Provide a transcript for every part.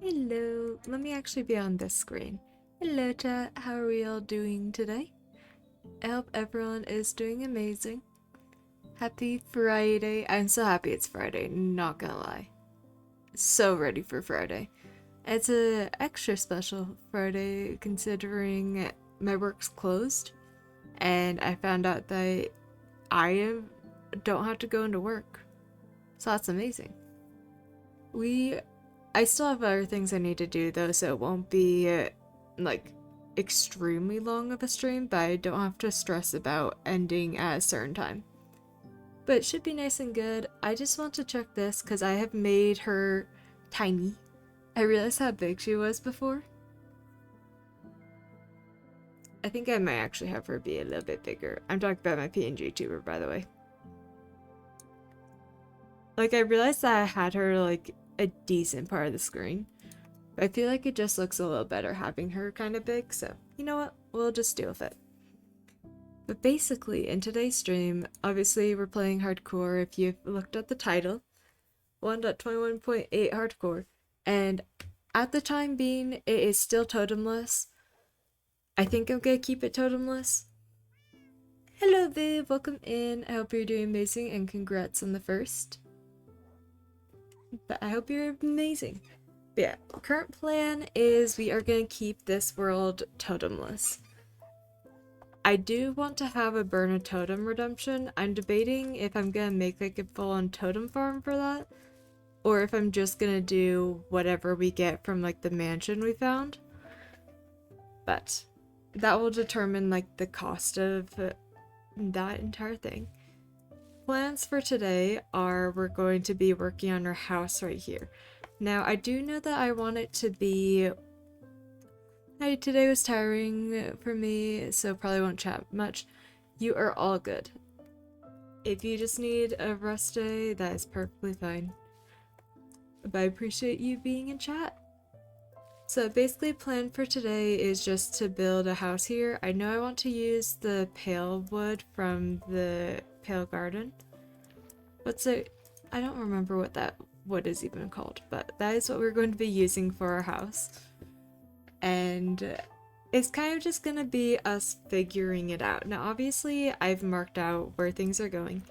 Hello, let me actually be on this screen. Hello chat, how are we all doing today? I hope everyone is doing amazing. Happy Friday. I'm so happy it's Friday, not gonna lie. So ready for Friday. It's a extra special Friday considering my work's closed and I found out that don't have to go into work. So that's amazing. I still have other things I need to do though, so it won't be like extremely long of a stream, but I don't have to stress about ending at a certain time. But it should be nice and good. I just want to check this because I have made her tiny. I realized how big she was before. I think I might actually have her be a little bit bigger. I'm talking about my PNG tuber, by the way. Like, I realized that I had her like a decent part of the screen. But I feel like it just looks a little better having her kind of big, so you know what? We'll just deal with it. But basically, in today's stream, obviously we're playing hardcore if you've looked at the title. 1.21.8 hardcore. And at the time being, it is still totemless. I think I'm gonna keep it totemless. Hello Viv, welcome in. I hope you're doing amazing and congrats on the first. But I hope you're amazing. But yeah, current plan is we are gonna keep this world totemless. I do want to have a burn a totem redemption. I'm debating if I'm gonna make like a full-on totem farm for that, or if I'm just gonna do whatever we get from like the mansion we found. But that will determine like the cost of that entire thing. Plans for today are we're going to be working on our house right here. Now I do know that I want it to be today was tiring for me, so probably won't chat much. You are all good. If you just need a rest day, that is perfectly fine. But I appreciate you being in chat. So basically plan for today is just to build a house here. I know I want to use the pale wood from the pale garden. What's it? I don't remember what that wood is even called, but that is what we're going to be using for our house. And it's kind of just gonna be us figuring it out. Now obviously I've marked out where things are going.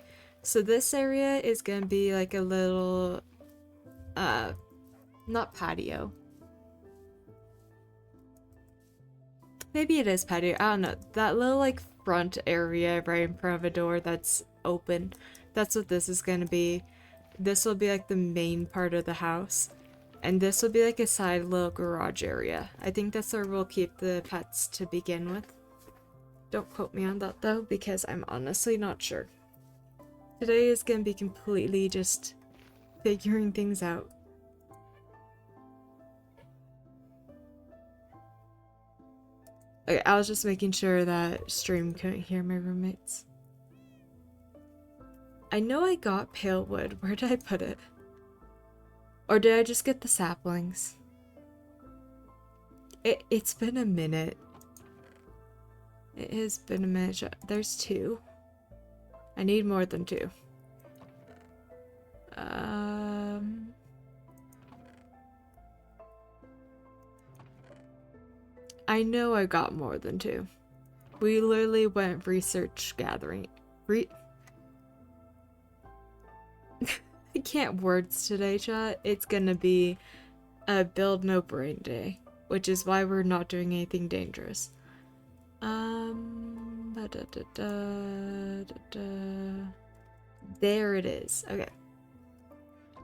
So this area is gonna be like a little not patio. Maybe it is patio, I don't know. That little like front area right in front of a door that's open. That's what this is gonna be. This will be like the main part of the house. And this will be like a side little garage area. I think that's where we'll keep the pets to begin with. Don't quote me on that though, because I'm honestly not sure. Today is gonna be completely just figuring things out. Okay, I was just making sure that stream couldn't hear my roommates. I know I got pale wood. Where did I put it? Or did I just get the saplings? It's been a minute. It has been a minute. There's 2. I need more than 2. I know I got more than 2. We literally went research gathering. I can't words today, chat. It's gonna be a build no brain day, which is why we're not doing anything dangerous. There it is. Okay.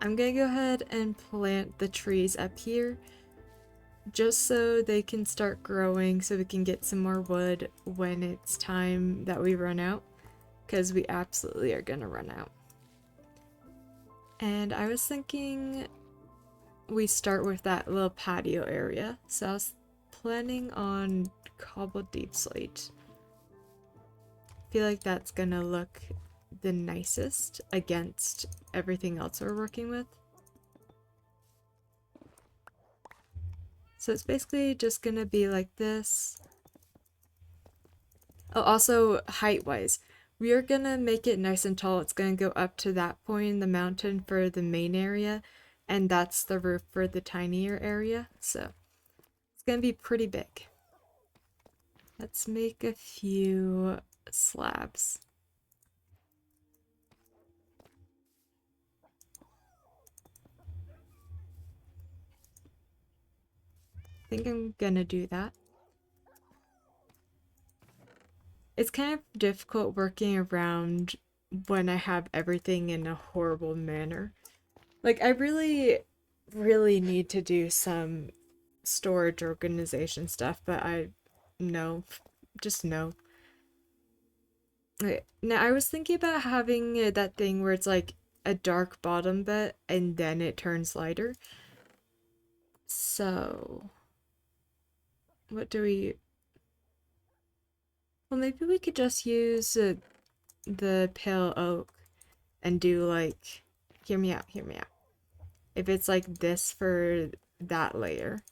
I'm gonna go ahead and plant the trees up here just so they can start growing so we can get some more wood when it's time that we run out, because we absolutely are gonna run out. And I was thinking we start with that little patio area. So I was planning on cobbled deep slate. I feel like that's gonna look the nicest against everything else we're working with. So it's basically just gonna be like this. Oh, also height-wise, we are gonna make it nice and tall. It's gonna go up to that point in the mountain for the main area. and that's the roof for the tinier area, so it's gonna be pretty big. Let's make a few slabs. I think I'm gonna do that. It's kind of difficult working around when I have everything in a horrible manner. Like, I really, really need to do some storage organization stuff, but no, just no. Okay, now, I was thinking about having that thing where it's like a dark bottom bit and then it turns lighter. So, what do we... Well, maybe we could just use the pale oak and do like... Hear me out, hear me out. If it's like this for that layer,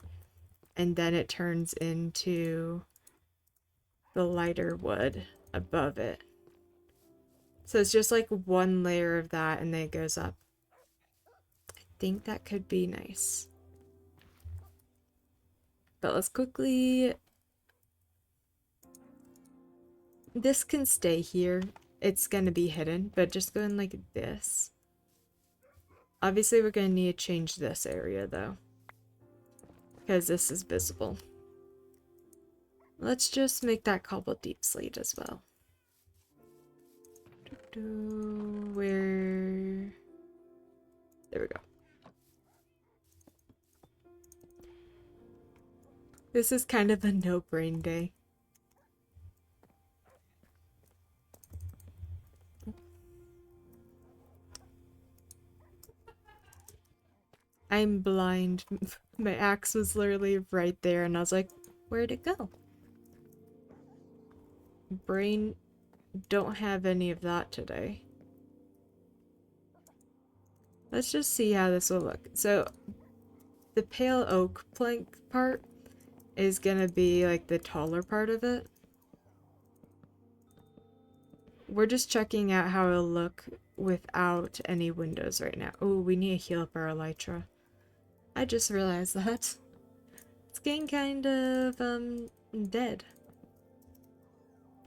and then it turns into the lighter wood above it. So it's just like one layer of that and then it goes up. I think that could be nice. But let's quickly... This can stay here. It's gonna be hidden, but just go in like this. Obviously we're gonna need to change this area though, because this is visible. Let's just make that cobble deep slate as well. Where... There we go. This is kind of a no-brain day. I'm blind. My axe was literally right there and I was like, where'd it go? Brain, don't have any of that today. Let's just see how this will look. So, the pale oak plank part is gonna be like the taller part of it. We're just checking out how it'll look without any windows right now. Oh, we need to heal up our elytra. I just realized that. It's getting kind of, dead.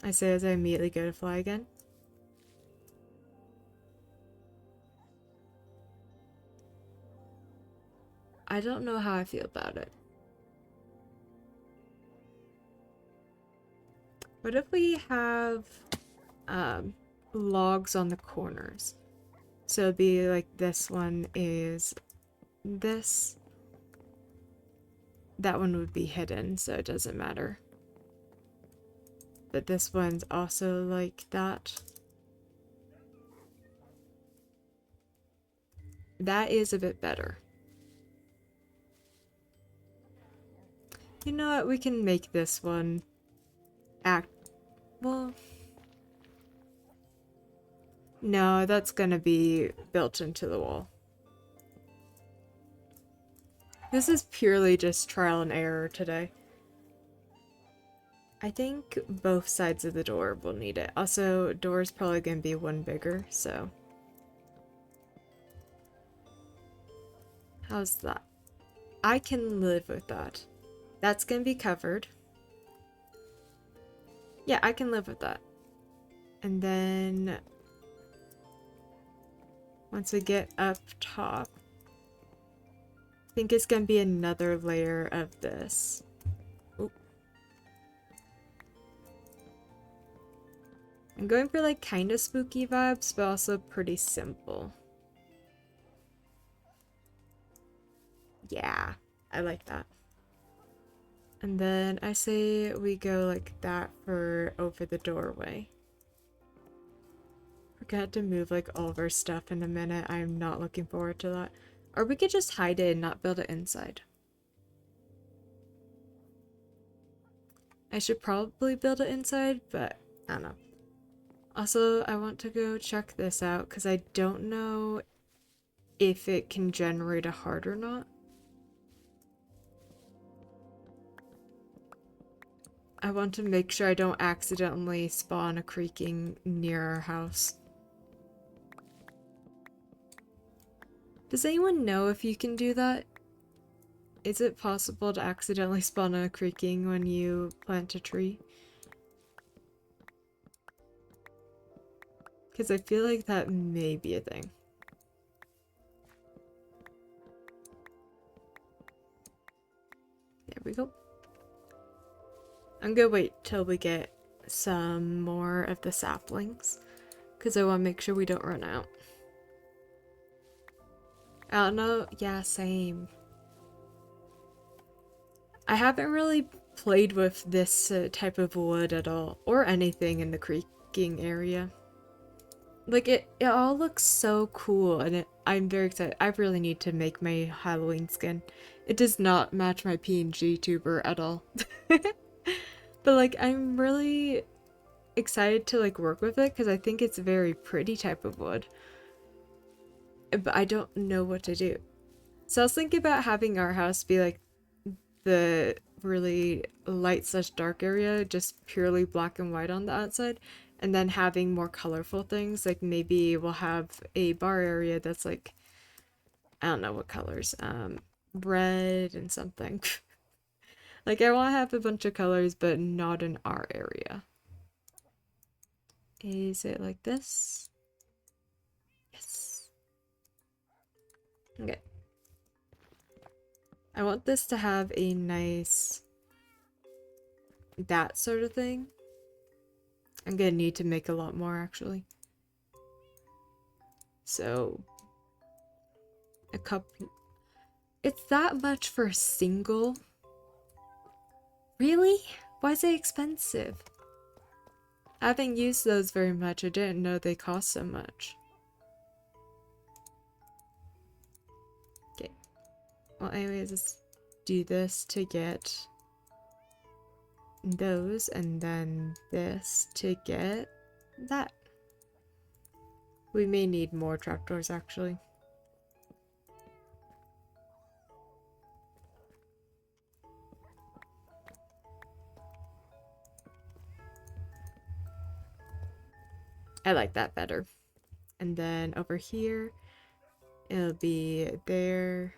I say as I immediately go to fly again. I don't know how I feel about it. What if we have logs on the corners? So it'd be like this one is this. That one would be hidden, so it doesn't matter. But this one's also like that. That is a bit better. You know what? We can make this one act... Well... No, that's gonna be built into the wall. This is purely just trial and error today. I think both sides of the door will need it. Also, door's probably gonna be one bigger, so... How's that? I can live with that. That's gonna be covered. Yeah, I can live with that. And then... Once we get up top... I think it's gonna be another layer of this. Oop. I'm going for like kind of spooky vibes, but also pretty simple. Yeah, I like that. And then I say we go like that for over the doorway. Forgot to move like all of our stuff in a minute. I'm not looking forward to that. Or we could just hide it and not build it inside. I should probably build it inside, but I don't know. Also, I want to go check this out because I don't know if it can generate a heart or not. I want to make sure I don't accidentally spawn a creaking near our house. Does anyone know if you can do that? Is it possible to accidentally spawn a creaking when you plant a tree? Because I feel like that may be a thing. There we go. I'm gonna wait till we get some more of the saplings, because I want to make sure we don't run out. I don't know. Yeah, same. I haven't really played with this type of wood at all, or anything in the creaking area. Like, it all looks so cool, and I'm very excited. I really need to make my Halloween skin. It does not match my PNG tuber at all. But, like, I'm really excited to, like, work with it, because I think it's a very pretty type of wood. But I don't know what to do. So I was thinking about having our house be, like, the really light/dark area, just purely black and white on the outside, and then having more colorful things. Like, maybe we'll have a bar area that's like, I don't know what colors, red and something. Like, I want to have a bunch of colors, but not in our area. Is it like this? Yes. Okay. I want this to have a nice, that sort of thing. I'm gonna need to make a lot more, actually. So, a couple. It's that much for a single? Really? Why is it expensive? I haven't used those very much. I didn't know they cost so much. Okay. Well, anyways, let's do this to get those, and then this to get that. We may need more trapdoors, actually. I like that better. And then over here, it'll be there.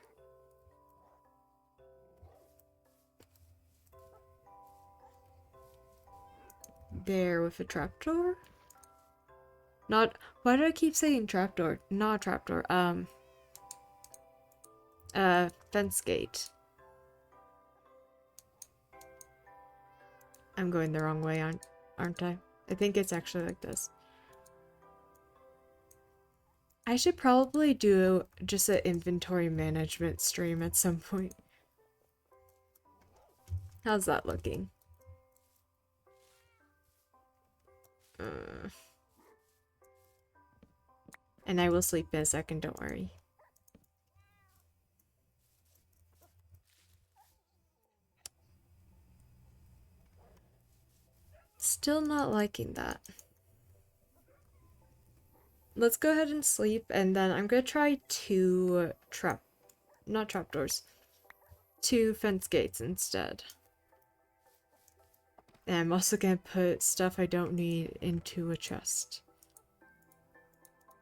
There with a trapdoor? Not, why do I keep saying trapdoor? Not trapdoor, fence gate. I'm going the wrong way, aren't I? I think it's actually like this. I should probably do just an inventory management stream at some point. How's that looking? And I will sleep in a second, don't worry. Still not liking that. Let's go ahead and sleep, and then I'm gonna try two not trapdoors, two fence gates instead. And I'm also gonna put stuff I don't need into a chest.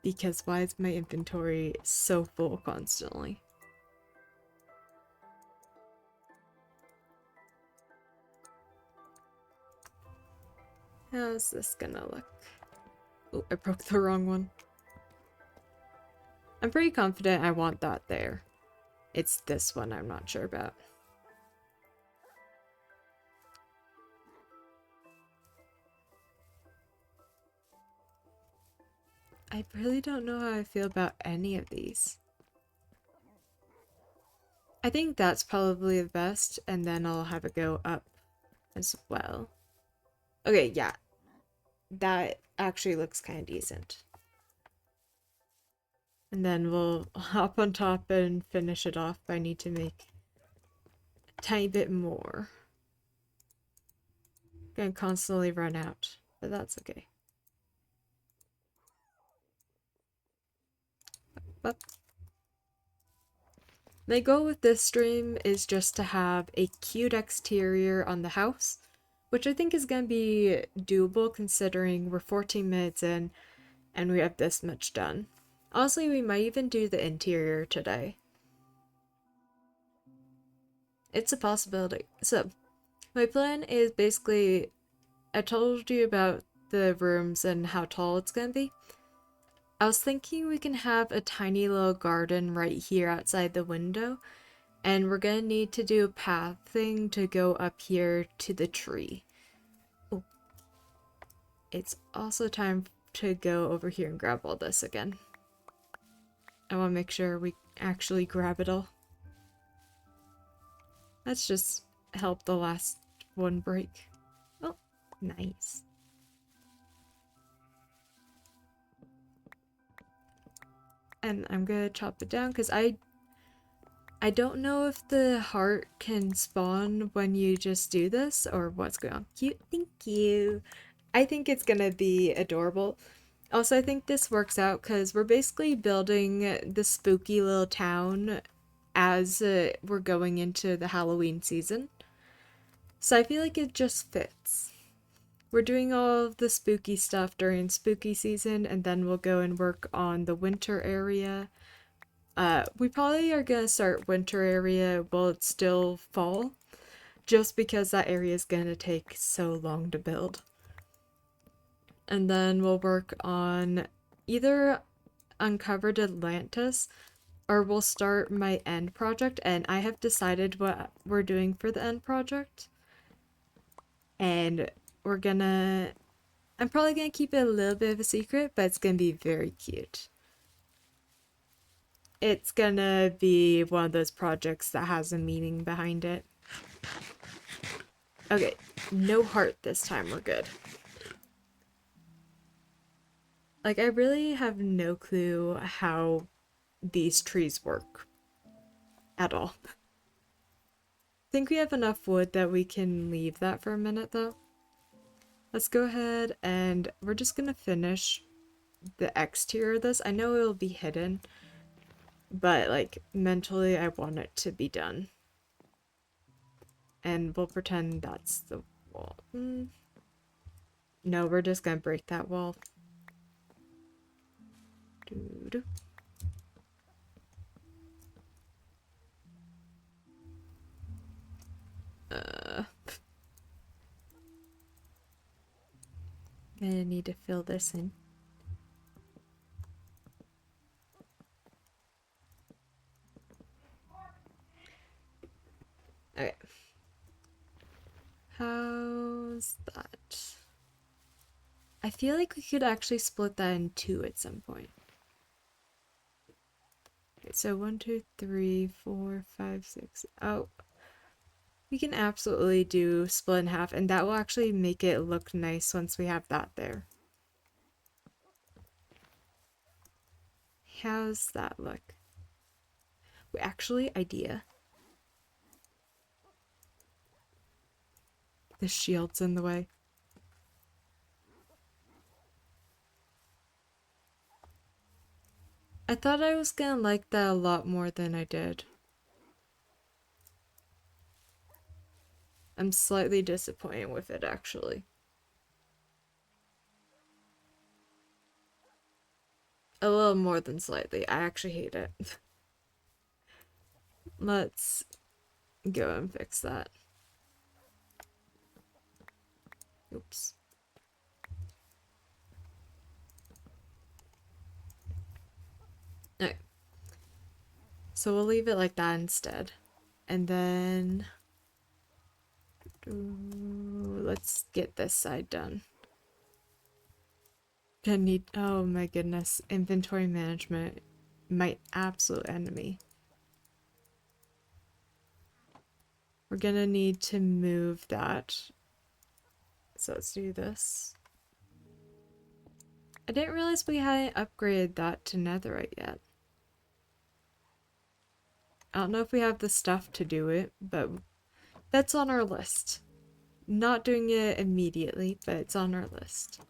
Because why is my inventory so full constantly? How's this gonna look? Oh, I broke the wrong one. I'm pretty confident I want that there. It's this one I'm not sure about. I really don't know how I feel about any of these. I think that's probably the best, and then I'll have it go up as well. Okay, yeah. That actually looks kind of decent. And then we'll hop on top and finish it off. I need to make a tiny bit more. Gonna constantly run out, but that's okay. But my goal with this stream is just to have a cute exterior on the house, which I think is gonna be doable considering we're 14 minutes in and we have this much done. Honestly, we might even do the interior today. It's a possibility. So, my plan is basically, I told you about the rooms and how tall it's gonna be. I was thinking we can have a tiny little garden right here outside the window, and we're gonna need to do a path thing to go up here to the tree. Oh, it's also time to go over here and grab all this again. I want to make sure we actually grab it all. Let's just help the last one break. Oh, nice. And I'm gonna chop it down because I don't know if the heart can spawn when you just do this or what's going on. Cute, thank you. I think it's gonna be adorable. Also, I think this works out because we're basically building the spooky little town as we're going into the Halloween season. So I feel like it just fits. We're doing all of the spooky stuff during spooky season, and then we'll go and work on the winter area. We probably are gonna start winter area while it's still fall, just because that area is gonna take so long to build. And then we'll work on either Uncovered Atlantis, or we'll start my end project, and I have decided what we're doing for the end project. And we're gonna... I'm probably gonna keep it a little bit of a secret, but it's gonna be very cute. It's gonna be one of those projects that has a meaning behind it. Okay, no heart this time, we're good. Like, I really have no clue how these trees work at all. Think we have enough wood that we can leave that for a minute though. Let's go ahead and we're just gonna finish the exterior of this. I know it'll be hidden, but like mentally I want it to be done. And we'll pretend that's the wall. No, we're just gonna break that wall. Doo-doo. Gonna need to fill this in. Okay. How's that? I feel like we could actually split that in two at some point. Okay, so 1, 2, 3, 4, 5, 6. Oh, we can absolutely do split in half, and that will actually make it look nice once we have that there. How's that look? Wait, actually, idea. The shield's in the way. I thought I was gonna like that a lot more than I did. I'm slightly disappointed with it, actually. A little more than slightly. I actually hate it. Let's go and fix that. Oops. Okay. So we'll leave it like that instead. And then... let's get this side done. Gonna need... oh my goodness. Inventory management. My absolute enemy. We're gonna need to move that. So let's do this. I didn't realize we hadn't upgraded that to netherite yet. I don't know if we have the stuff to do it, but that's on our list. Not doing it immediately, but it's on our list.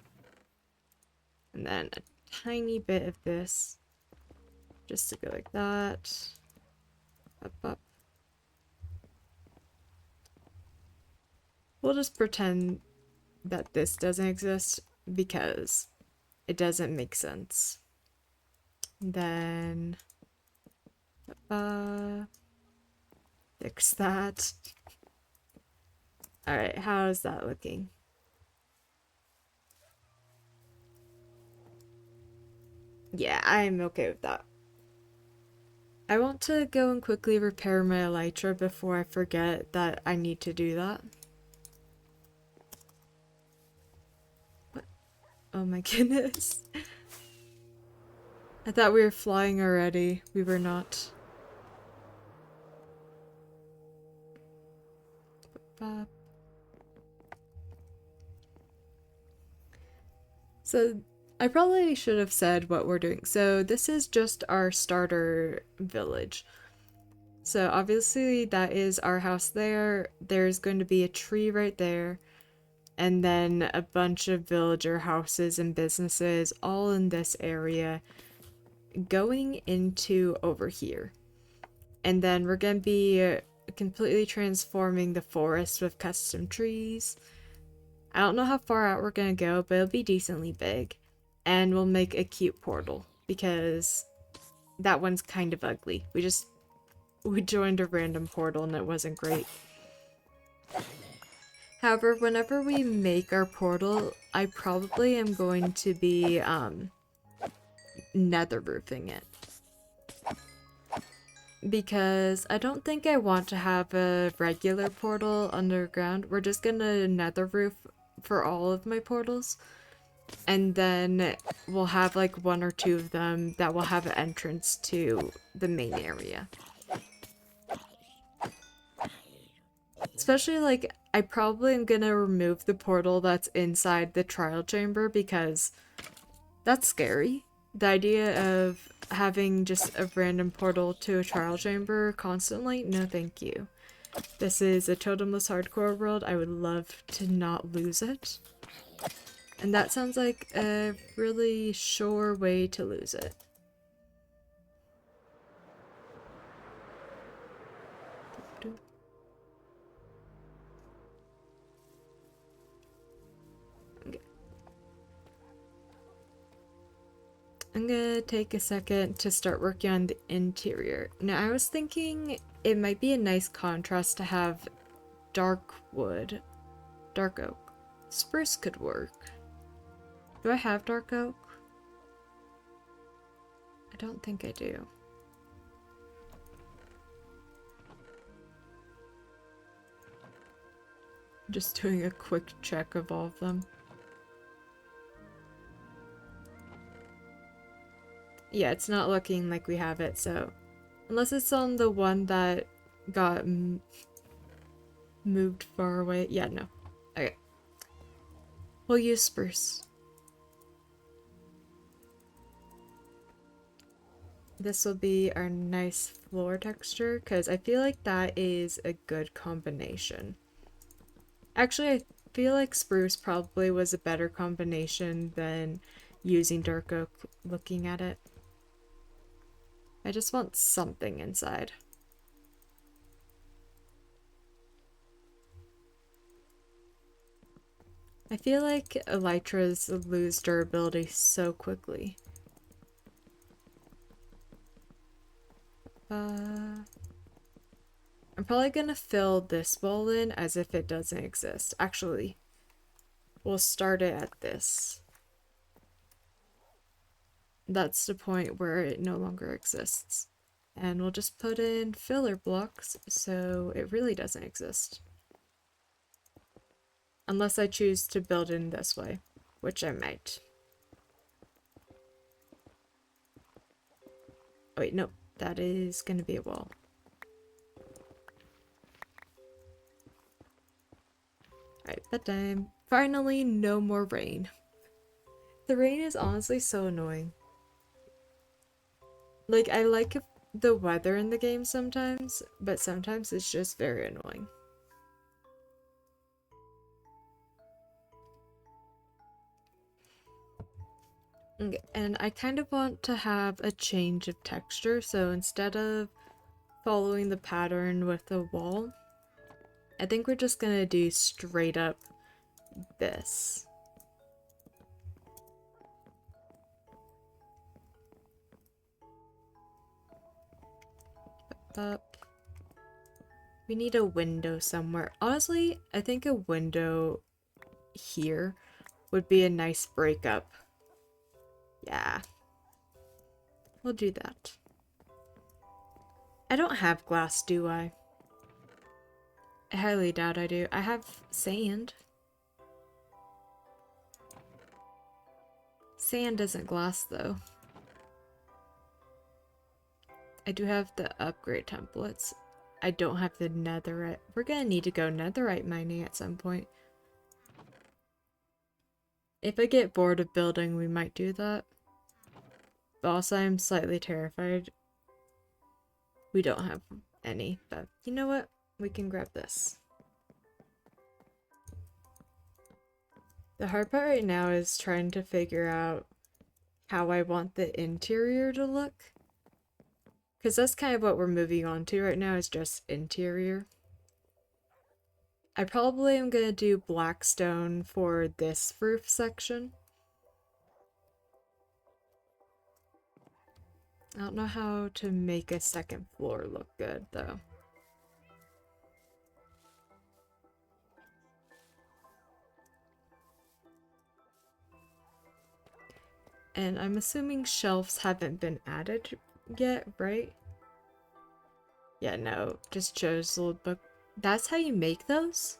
And then a tiny bit of this, just to go like that. Up, up. We'll just pretend that this doesn't exist because it doesn't make sense. Then fix that. Alright, how's that looking? Yeah, I'm okay with that. I want to go and quickly repair my elytra before I forget that I need to do that. What? Oh my goodness. I thought we were flying already. We were not. So I probably should have said what we're doing. So this is just our starter village. So obviously that is our house there. There's going to be a tree right there. And then a bunch of villager houses and businesses all in this area going into over here. And then we're going to be completely transforming the forest with custom trees. I don't know how far out we're going to go, but it'll be decently big. And we'll make a cute portal because that one's kind of ugly. We joined a random portal and it wasn't great. However, whenever we make our portal, I probably am going to be nether roofing it. Because I don't think I want to have a regular portal underground. We're just gonna nether roof for all of my portals. And then we'll have like one or two of them that will have an entrance to the main area. Especially like, I probably am gonna remove the portal that's inside the trial chamber because that's scary. The idea of having just a random portal to a trial chamber constantly, no thank you. This is a totemless hardcore world. I would love to not lose it. And that sounds like a really sure way to lose it. Okay. I'm gonna take a second to start working on the interior. Now, I was thinking it might be a nice contrast to have dark wood, dark oak. Spruce could work. Do I have dark oak? I don't think I do. Just doing a quick check of all of them. Yeah, it's not looking like we have it, so... Unless it's on the one that got moved far away. Yeah, no. Okay. We'll use spruce. This will be our nice floor texture, because I feel like that is a good combination. Actually, I feel like spruce probably was a better combination than using dark oak looking at it. I just want something inside. I feel like elytras lose durability so quickly. I'm probably gonna fill this wall in as if it doesn't exist. Actually, we'll start it at this. That's the point where it no longer exists. And we'll just put in filler blocks so it really doesn't exist. Unless I choose to build in this way, which I might. Oh wait, no, that is gonna be a wall. Alright, bedtime. Finally, no more rain. The rain is honestly so annoying. Like, I like the weather in the game sometimes, but sometimes it's just very annoying. Okay, and I kind of want to have a change of texture, so instead of following the pattern with the wall, I think we're just gonna do straight up this. up. We need a window somewhere. Honestly, I think a window here would be a nice breakup. Yeah. We'll do that. I don't have glass, do I? I highly doubt I do. I have sand. Sand isn't glass, though. I do have the upgrade templates. I don't have the netherite. We're gonna need to go netherite mining at some point. If I get bored of building, we might do that. But also, I'm slightly terrified. We don't have any, but you know what? We can grab this. The hard part right now is trying to figure out how I want the interior to look. Because that's kind of what we're moving on to right now, is just interior. I probably am going to do blackstone for this roof section. I don't know how to make a second floor look good, though. And I'm assuming shelves haven't been added yet, right? Yeah, no, just chose the little book. That's how you make those?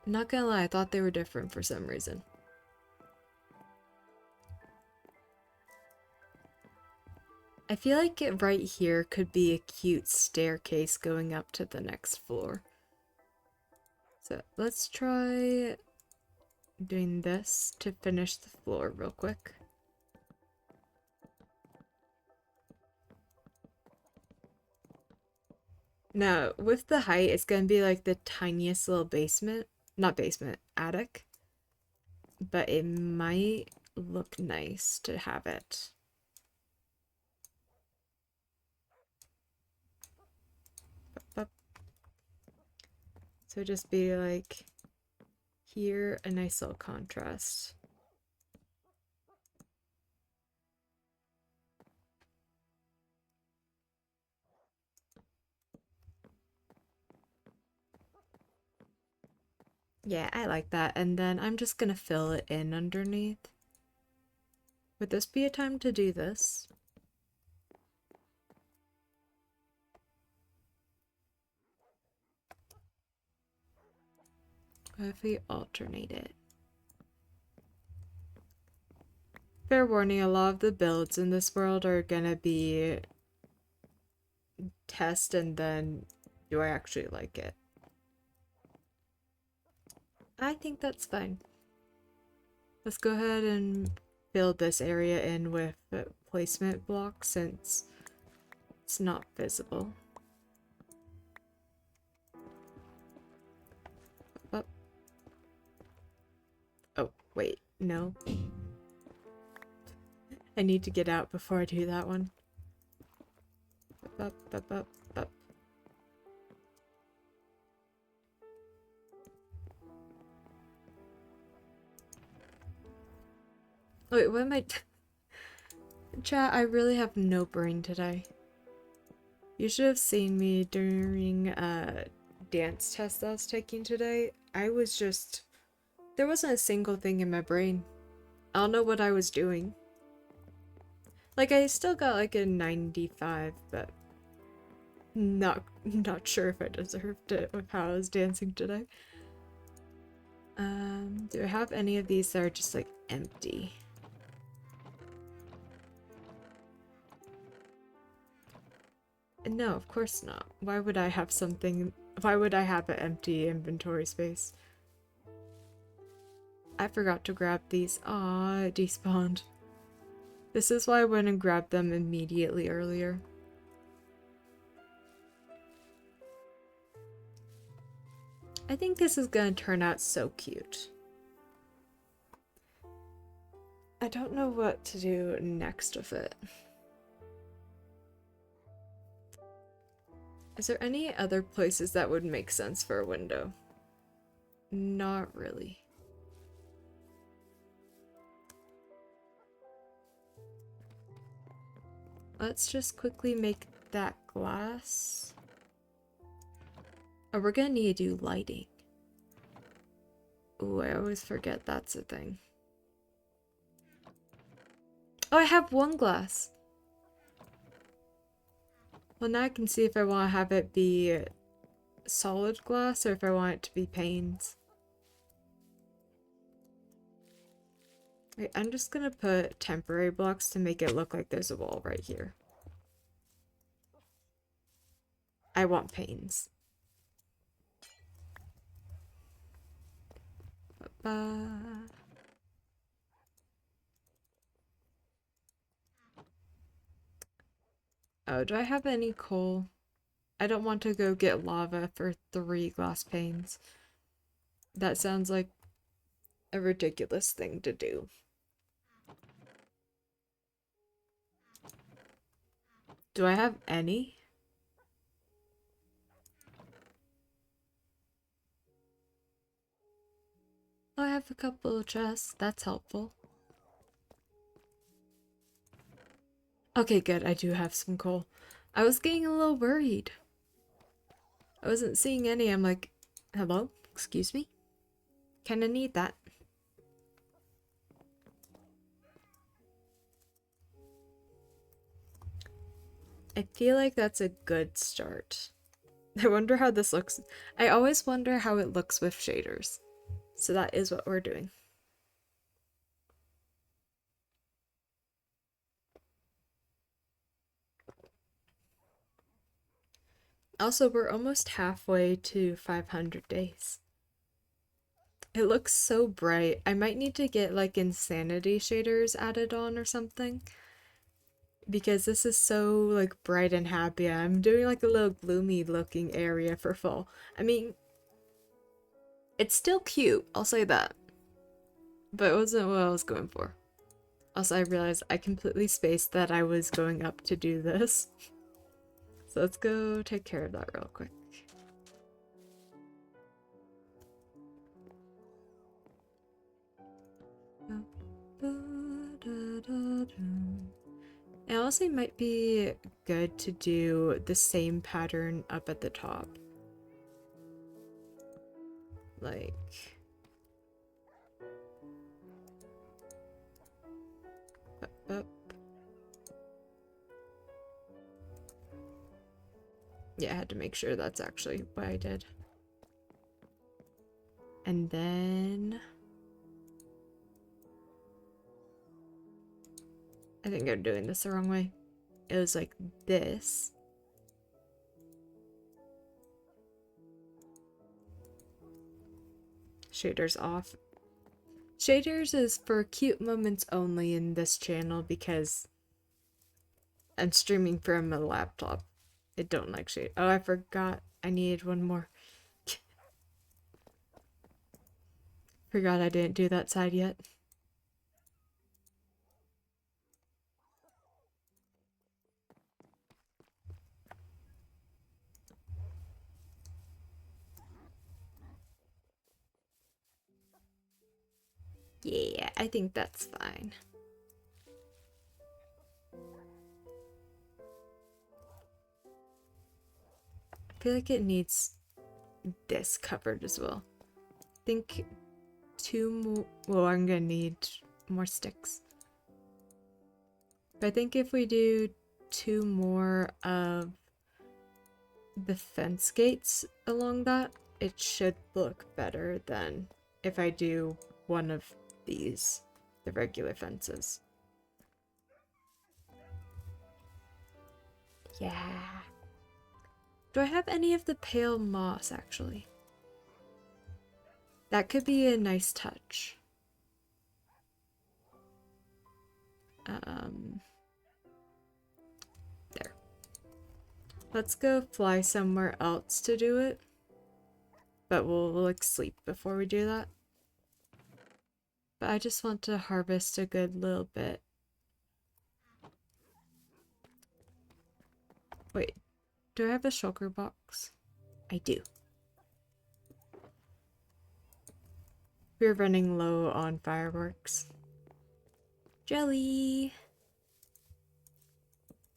Not gonna lie, I thought they were different for some reason. I feel like it right here could be a cute staircase going up to the next floor. So let's try doing this to finish the floor real quick. Now, with the height, it's gonna be like the tiniest little basement. Not basement, attic. But it might look nice to have it. So just be like here, a nice little contrast. Yeah, I like that. And then I'm just gonna fill it in underneath. Would this be a time to do this? What if we alternate it? Fair warning, a lot of the builds in this world are gonna be test and then do I actually like it? I think that's fine. Let's go ahead and fill this area in with placement blocks since it's not visible. Up. Oh, wait, no. I need to get out before I do that one. Up, up, up, up. Wait, what am I... Chat, I really have no brain today. You should have seen me during a dance test that I was taking today. I was just... There wasn't a single thing in my brain. I don't know what I was doing. Like, I still got like a 95, but not sure if I deserved it with how I was dancing today. Do I have any of these that are just like empty? No, of course not. Why would I have something? Why would I have an empty inventory space? I forgot to grab these. Aw, it despawned. This is why I went and grabbed them immediately earlier. I think this is gonna turn out so cute. I don't know what to do next with it. Is there any other places that would make sense for a window? Not really. Let's just quickly make that glass. Oh, we're gonna need to do lighting. Ooh, I always forget that's a thing. Oh, I have one glass. Well, now I can see if I want to have it be solid glass or if I want it to be panes. Wait, I'm just gonna put temporary blocks to make it look like there's a wall right here. I want panes. Oh, do I have any coal? I don't want to go get lava for 3 glass panes. That sounds like a ridiculous thing to do. Do I have any? Oh, I have a couple of chests. That's helpful. Okay, good. I do have some coal. I was getting a little worried. I wasn't seeing any. I'm like, hello? Excuse me? Kinda need that. I feel like that's a good start. I wonder how this looks. I always wonder how it looks with shaders. So that is what we're doing. Also, we're almost halfway to 500 days. It looks so bright. I might need to get like insanity shaders added on or something. Because this is so like bright and happy. I'm doing like a little gloomy looking area for fall. I mean, it's still cute, I'll say that. But it wasn't what I was going for. Also, I realized I completely spaced that I was going up to do this. So let's go take care of that real quick. It also might be good to do the same pattern up at the top. Like... up. Yeah, I had to make sure that's actually what I did. And then... I think I'm doing this the wrong way. It was like this. Shaders off. Shaders is for cute moments only in this channel because I'm streaming from a laptop. I don't like shade. Oh, I forgot I needed one more. Forgot I didn't do that side yet. Yeah, I think that's fine. I feel like it needs this covered as well. I think 2 more. Well, I'm gonna need more sticks. But I think if we do 2 more of the fence gates along that, it should look better than if I do one of these, the regular fences. Yeah. Do I have any of the pale moss, actually? That could be a nice touch. There. Let's go fly somewhere else to do it. But we'll like sleep before we do that. But I just want to harvest a good little bit. Wait, do I have a shulker box? I do. We're running low on fireworks. Jelly!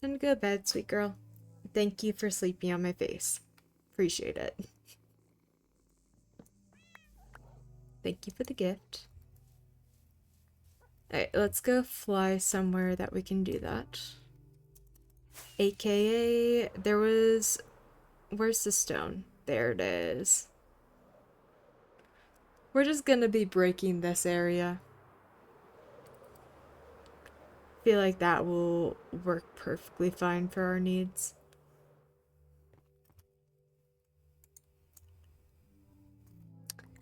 Then go to bed, sweet girl. Thank you for sleeping on my face. Appreciate it. Thank you for the gift. Alright, let's go fly somewhere that we can do that. AKA, there was... Where's the stone? There it is. We're just gonna be breaking this area. Feel like that will work perfectly fine for our needs.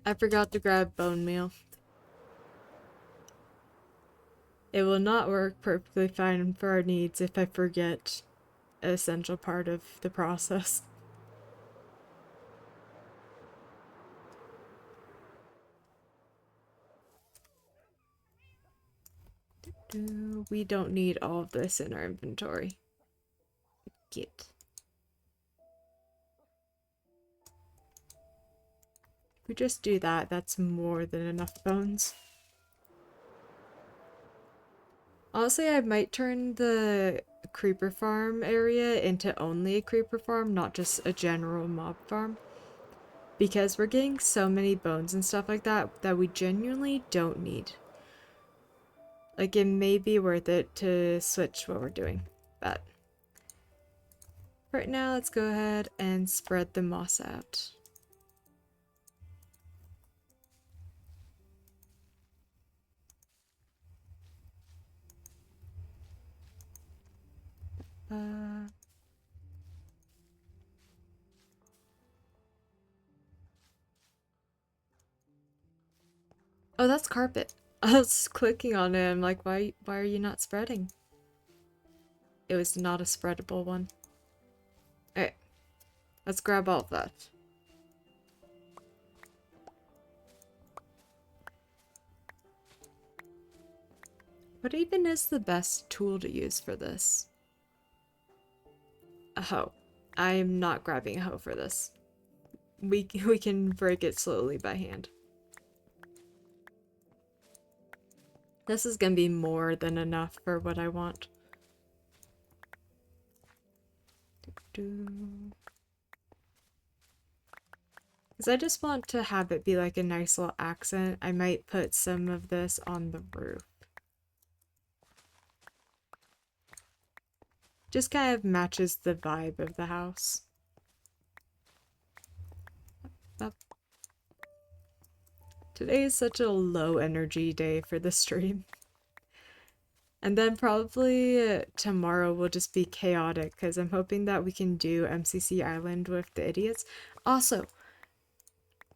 I forgot to grab bone meal. It will not work perfectly fine for our needs if I forget an essential part of the process. We don't need all of this in our inventory. Get. If we just do that, that's more than enough bones. Honestly, I might turn the creeper farm area into only a creeper farm, not just a general mob farm. Because we're getting so many bones and stuff like that that we genuinely don't need. Like, it may be worth it to switch what we're doing, but right now, let's go ahead and spread the moss out. Oh, that's carpet. I was clicking on it. I'm like, why are you not spreading? It was not a spreadable one. Alright, let's grab all of that. What even is the best tool to use for this? A hoe. I am not grabbing a hoe for this. We can break it slowly by hand. This is gonna be more than enough for what I want. Because I just want to have it be like a nice little accent. I might put some of this on the roof. Just kind of matches the vibe of the house. Up. Today is such a low energy day for the stream. And then probably tomorrow will just be chaotic because I'm hoping that we can do MCC Island with the idiots. Also,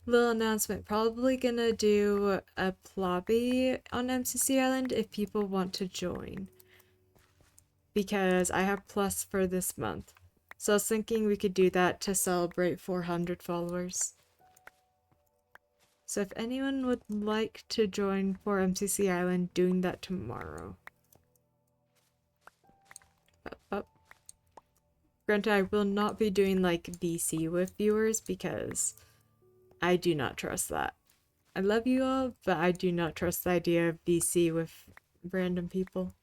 little announcement, probably gonna do a plobby on MCC Island if people want to join. Because I have plus for this month. So I was thinking we could do that to celebrate 400 followers. So if anyone would like to join for MCC Island, doing that tomorrow. Granted, I will not be doing like VC with viewers because I do not trust that. I love you all, but I do not trust the idea of VC with random people.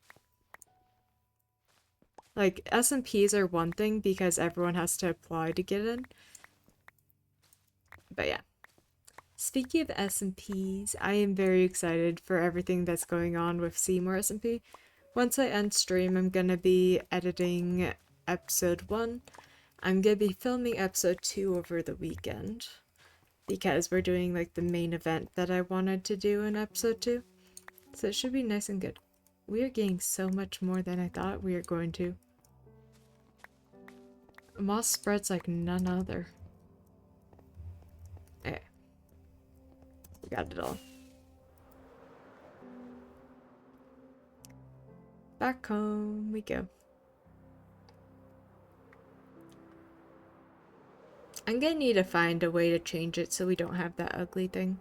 Like, SMPs are one thing because everyone has to apply to get in. But yeah. Speaking of SMPs, I am very excited for everything that's going on with Seymour SMP. Once I end stream, I'm gonna be editing episode 1. I'm gonna be filming episode 2 over the weekend. Because we're doing like the main event that I wanted to do in episode 2. So it should be nice and good. We are getting so much more than I thought we were going to. Moss spreads like none other. Okay. We got it all. Back home we go. I'm gonna need to find a way to change it so we don't have that ugly thing.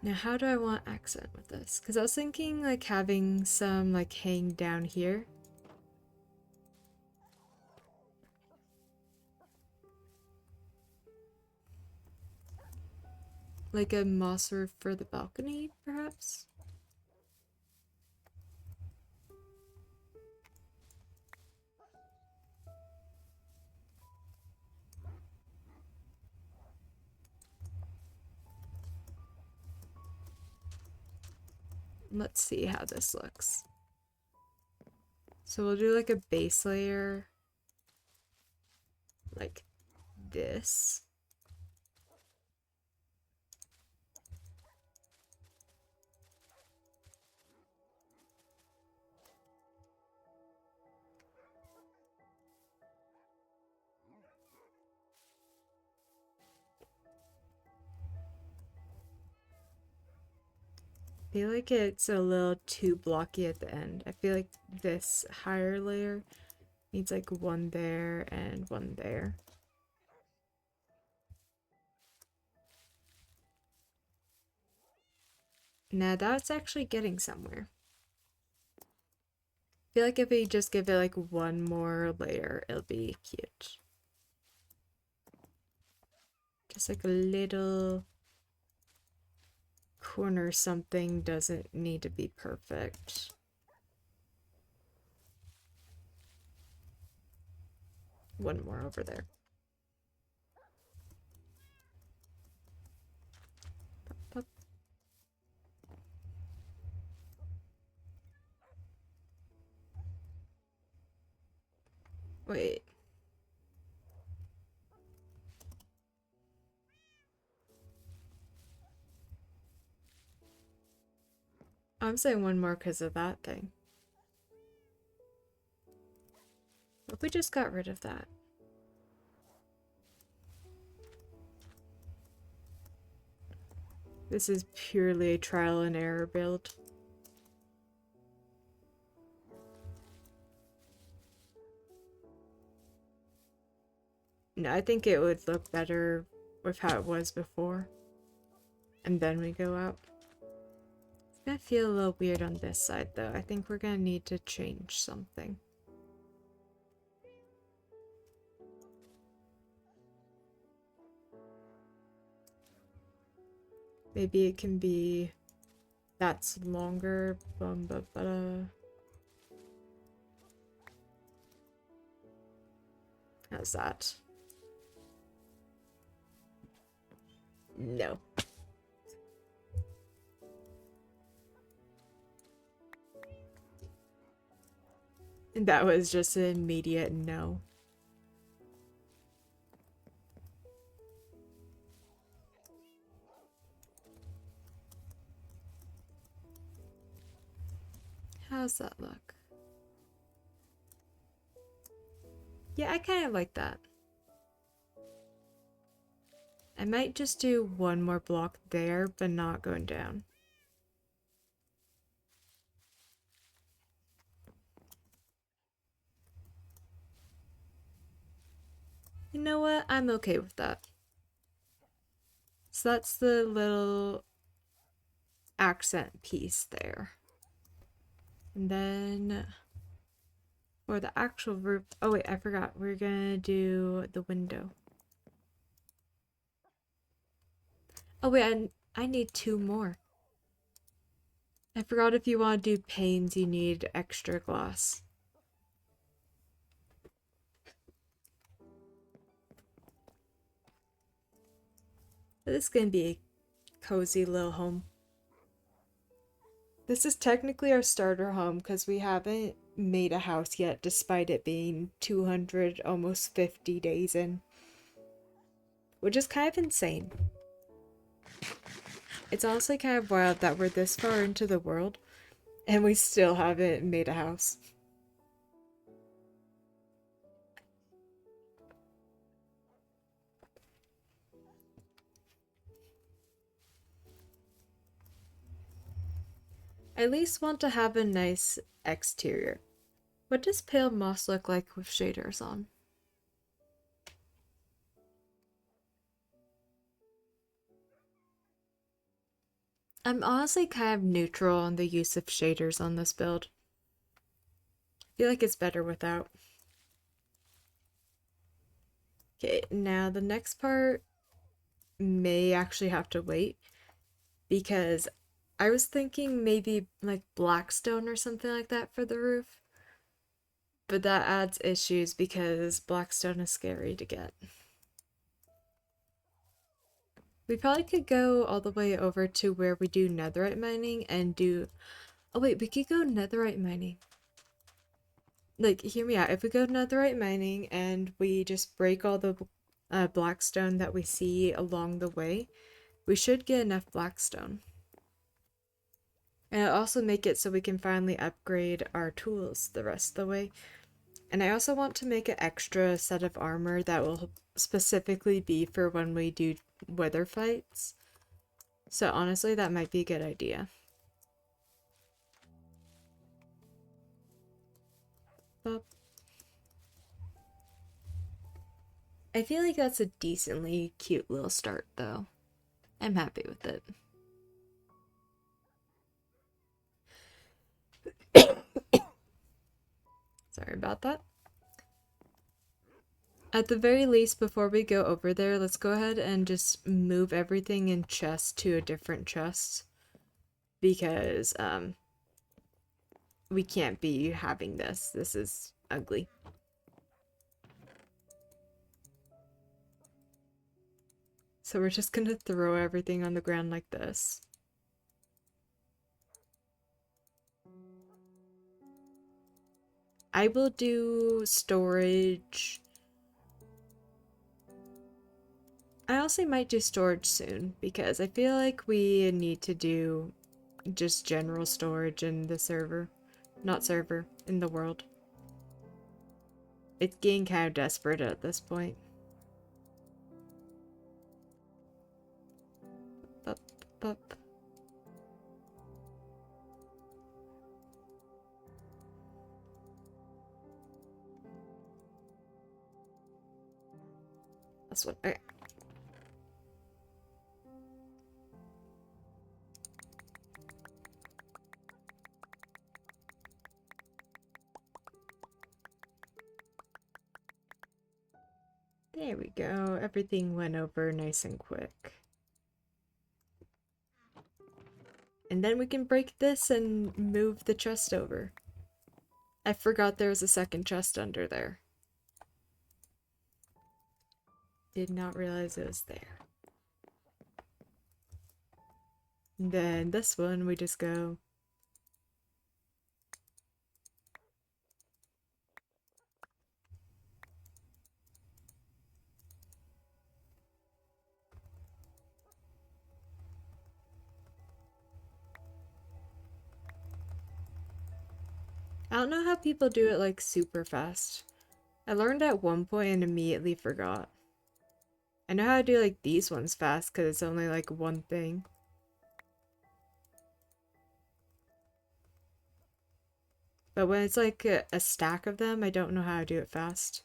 Now how do I want accent with this? Because I was thinking like having some like hang down here. Like a moss roof for the balcony, perhaps? Let's see how this looks. So we'll do like a base layer like this. I feel like it's a little too blocky at the end. I feel like this higher layer needs like one there and one there. Now that's actually getting somewhere. I feel like if we just give it like one more layer, it'll be cute. Just like a little corner something doesn't need to be perfect. One more over there. Pop, pop. Wait. I'm saying one more because of that thing. What if we just got rid of that? This is purely a trial and error build. No, I think it would look better with how it was before. And then we go out. It's gonna feel a little weird on this side though. I think we're gonna need to change something. Maybe it can be that's longer. How's that? No. That was just an immediate no. How's that look? Yeah, I kind of like that. I might just do one more block there, but not going down. You know what? I'm okay with that. So that's the little accent piece there. And then for the actual roof, oh wait, I forgot. We're gonna do the window. Oh wait, I need two more. I forgot if you want to do panes, you need extra glass. But this is gonna be a cozy little home. This is technically our starter home because we haven't made a house yet, despite it being 200, almost 50 days in. Which is kind of insane. It's honestly kind of wild that we're this far into the world and we still haven't made a house. I at least want to have a nice exterior. What does pale moss look like with shaders on? I'm honestly kind of neutral on the use of shaders on this build. I feel like it's better without. Okay, now the next part may actually have to wait because I was thinking maybe like blackstone or something like that for the roof, but that adds issues because blackstone is scary to get. We probably could go all the way over to where we do netherite mining and do... Oh wait, we could go netherite mining. Like, hear me out. If we go netherite mining and we just break all the blackstone that we see along the way, we should get enough blackstone. And it'll also make it so we can finally upgrade our tools the rest of the way. And I also want to make an extra set of armor that will specifically be for when we do weather fights. So honestly, that might be a good idea. But I feel like that's a decently cute little start, though. I'm happy with it. Sorry about that. At the very least, before we go over there, let's go ahead and just move everything in chest to a different chest. Because, we can't be having this. This is ugly. So we're just gonna throw everything on the ground like this. I will do storage. I also might do storage soon because I feel like we need to do just general storage in the server. Not server, in the world. It's getting kind of desperate at this point. Bup, bup. That's what. Okay. There we go. Everything went over nice and quick. And then we can break this and move the chest over. I forgot there was a second chest under there. Did not realize it was there. And then this one, we just go... I don't know how people do it like super fast. I learned at one point and immediately forgot. I know how to do like these ones fast because it's only like one thing. But when it's like a stack of them, I don't know how to do it fast.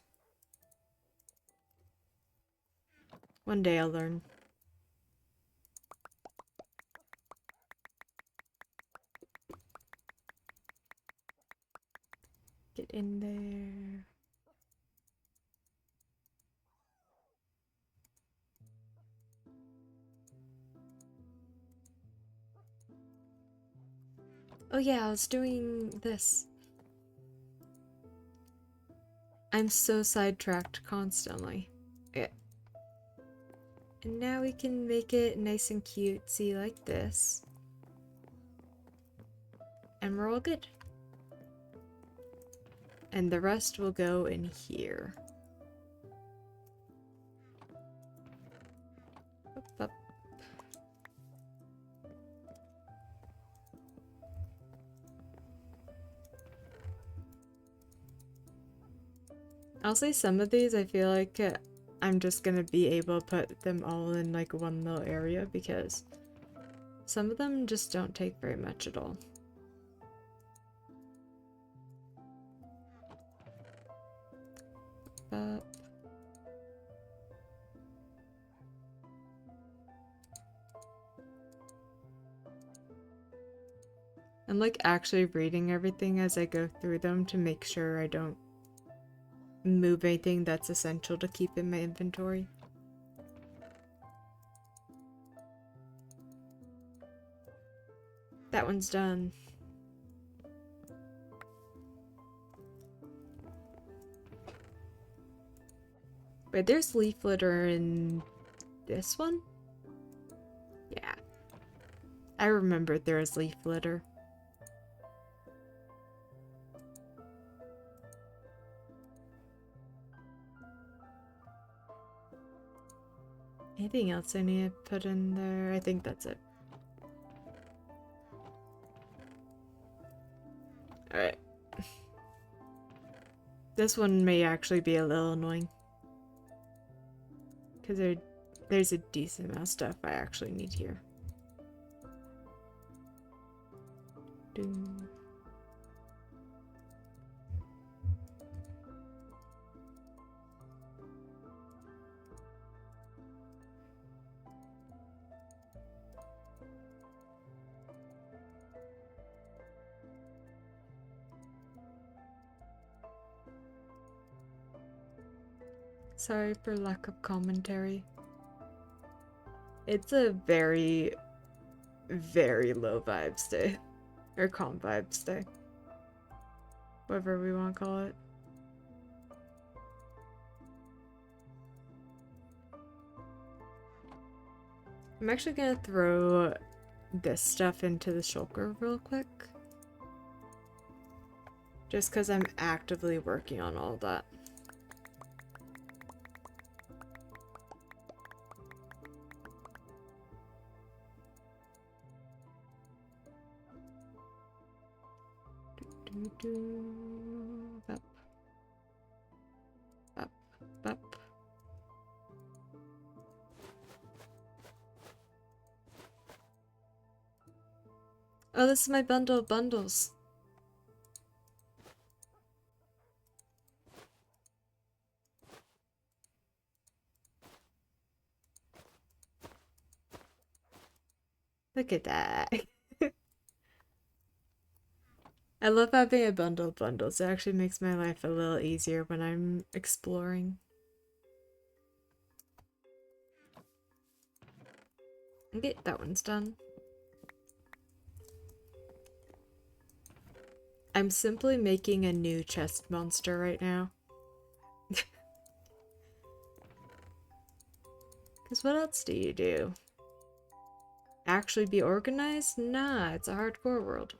One day I'll learn. Get in there. Oh yeah, I was doing this. I'm so sidetracked constantly. Yeah. And now we can make it nice and cutesy like this. And we're all good. And the rest will go in here. Up, up. I'll say some of these I feel like I'm just gonna be able to put them all in like one little area because some of them just don't take very much at all. But I'm like actually reading everything as I go through them to make sure I don't move anything that's essential to keep in my inventory. That one's done. Wait, there's leaf litter in this one? Yeah. I remembered there was leaf litter. Anything else I need to put in there? I think that's it. Alright. This one may actually be a little annoying. Because there's a decent amount of stuff I actually need here. Doom. Sorry for lack of commentary. It's a very, very low vibes day. Or calm vibes day. Whatever we want to call it. I'm actually gonna throw this stuff into the shulker real quick. Just because I'm actively working on all that. Up. Up. Up. Oh, this is my bundle of bundles. Look at that. I love having a bundle of bundles. It actually makes my life a little easier when I'm exploring. Okay, that one's done. I'm simply making a new chest monster right now. Because what else do you do? Actually be organized? Nah, it's a hardcore world.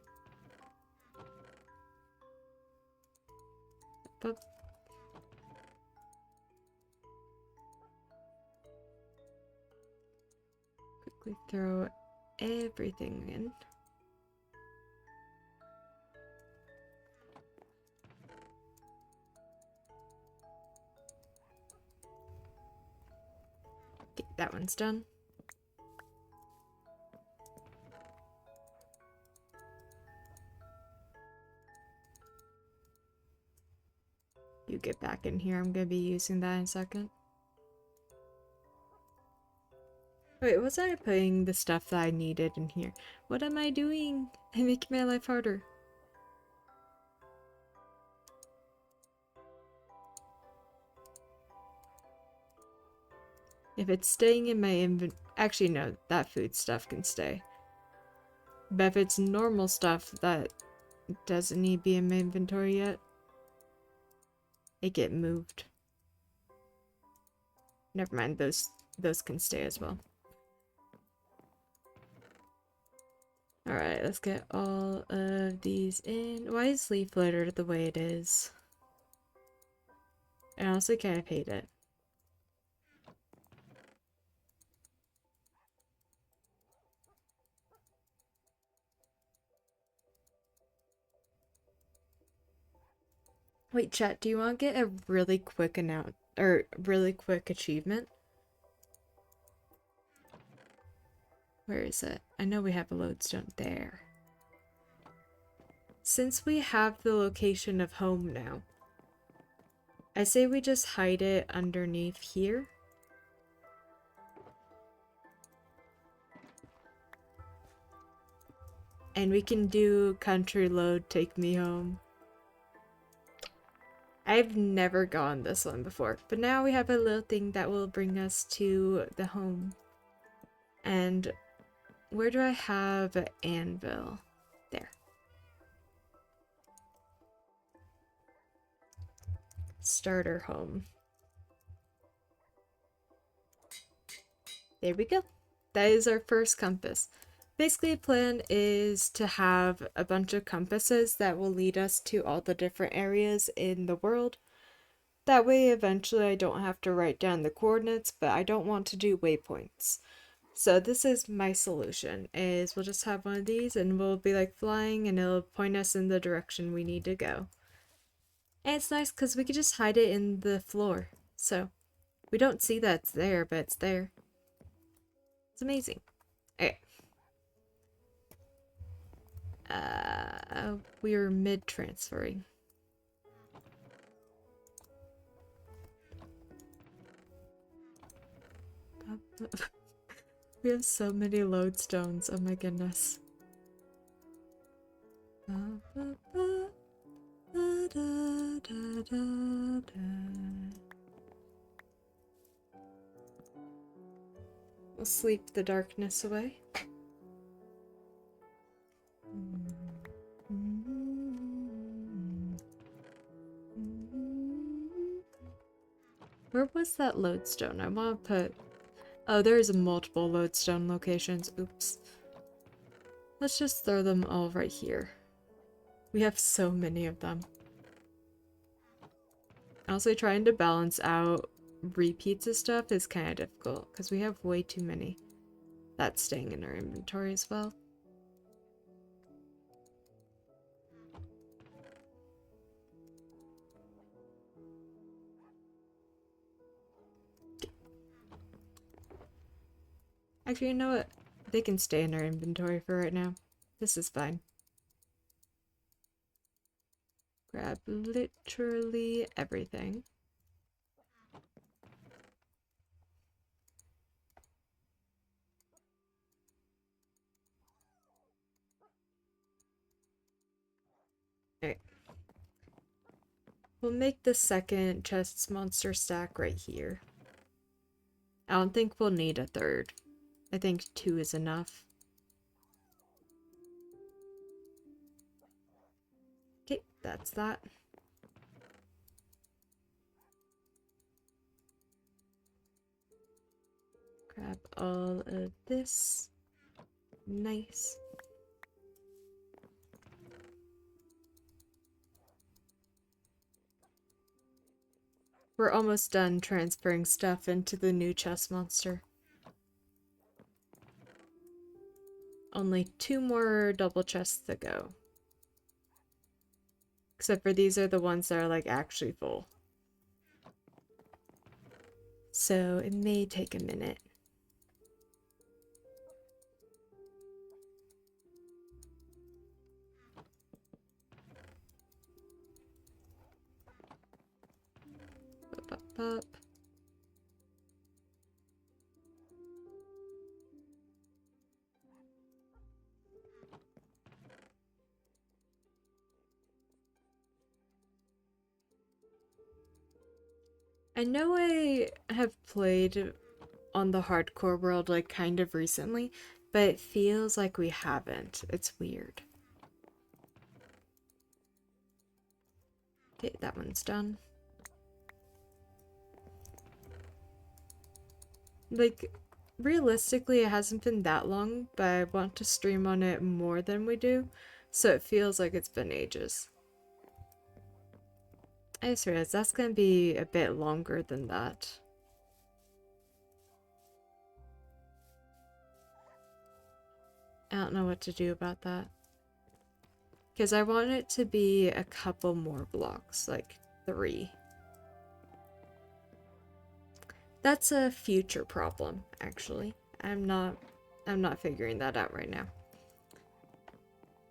But quickly throw everything in. Okay, that one's done. You get back in here. I'm gonna be using that in a second. Wait, was I putting the stuff that I needed in here? What am I doing? I'm making my life harder. If it's staying in my actually no, that food stuff can stay. But if it's normal stuff that doesn't need to be in my inventory yet, it get moved. Never mind, those can stay as well. Alright, let's get all of these in. Why is leaf litter the way it is? I honestly kind of hate it. Wait, chat, do you want to get a really quick really quick achievement? Where is it? I know we have a lodestone there. Since we have the location of home now, I say we just hide it underneath here. And we can do country load, take me home. I've never gone this one before, but now we have a little thing that will bring us to the home. And where do I have an anvil? starter home. There we go. That is our first compass. Basically, the plan is to have a bunch of compasses that will lead us to all the different areas in the world. That way, eventually, I don't have to write down the coordinates, but I don't want to do waypoints. So this is my solution, is we'll just have one of these and we'll be like flying and it'll point us in the direction we need to go. And it's nice because we could just hide it in the floor. So we don't see that it's there, but it's there. It's amazing. Okay. We're mid-transferring. We have so many lodestones, oh my goodness. We'll sleep the darkness away. Where was that lodestone? I want to put... Oh, there's multiple lodestone locations. Oops. Let's just throw them all right here. We have so many of them. Also, trying to balance out repeats of stuff is kind of difficult because we have way too many. That's staying in our inventory as well. Actually, you know what? They can stay in our inventory for right now. This is fine. Grab literally everything. Alright. We'll make the second chest monster stack right here. I don't think we'll need a third. I think 2 is enough. Okay, that's that. Grab all of this. Nice. We're almost done transferring stuff into the new chest monster. Only 2 more double chests to go. Except for these are the ones that are like actually full. So it may take a minute. Up. I know I have played on the hardcore world like kind of recently, but it feels like we haven't. It's weird. Okay, that one's done. Like, realistically, it hasn't been that long, but I want to stream on it more than we do, so it feels like it's been ages. I just realized that's gonna be a bit longer than that. I don't know what to do about that. Because I want it to be a couple more blocks, like 3. That's a future problem, actually. I'm not figuring that out right now.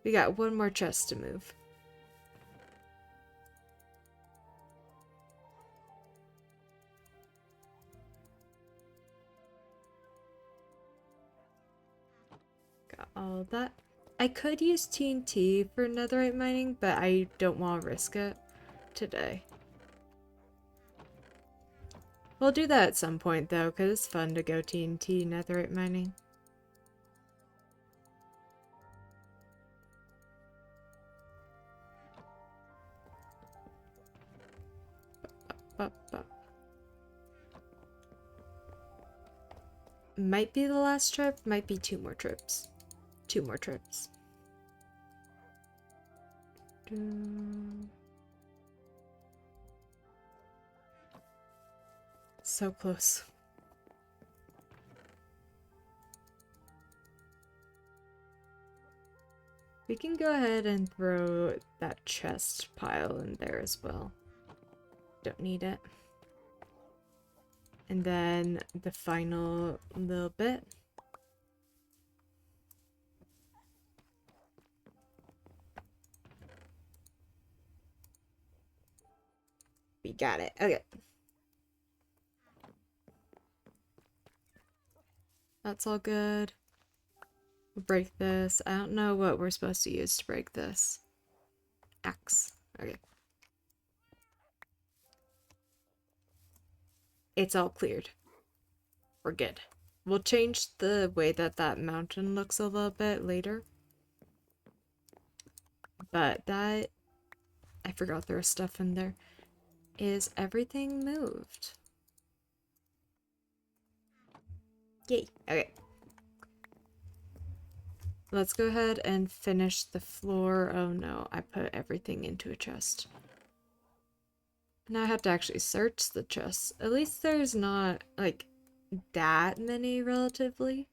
We got 1 more chest to move. Got all of that. I could use TNT for netherite mining, but I don't want to risk it today. We'll do that at some point though, because it's fun to go TNT netherite mining. Bop, bop. Might be the last trip, might be 2 more trips. 2 more trips. So close. We can go ahead and throw that chest pile in there as well. Don't need it. And then the final little bit. We got it. Okay. That's all good. We'll break this. I don't know what we're supposed to use to break this. Axe. Okay. It's all cleared. We're good. We'll change the way that that mountain looks a little bit later. But that... I forgot there was stuff in there. Is everything moved? Yay. Okay. Let's go ahead and finish the floor. Oh no, I put everything into a chest. Now I have to actually search the chest. At least there's not, like, that many relatively.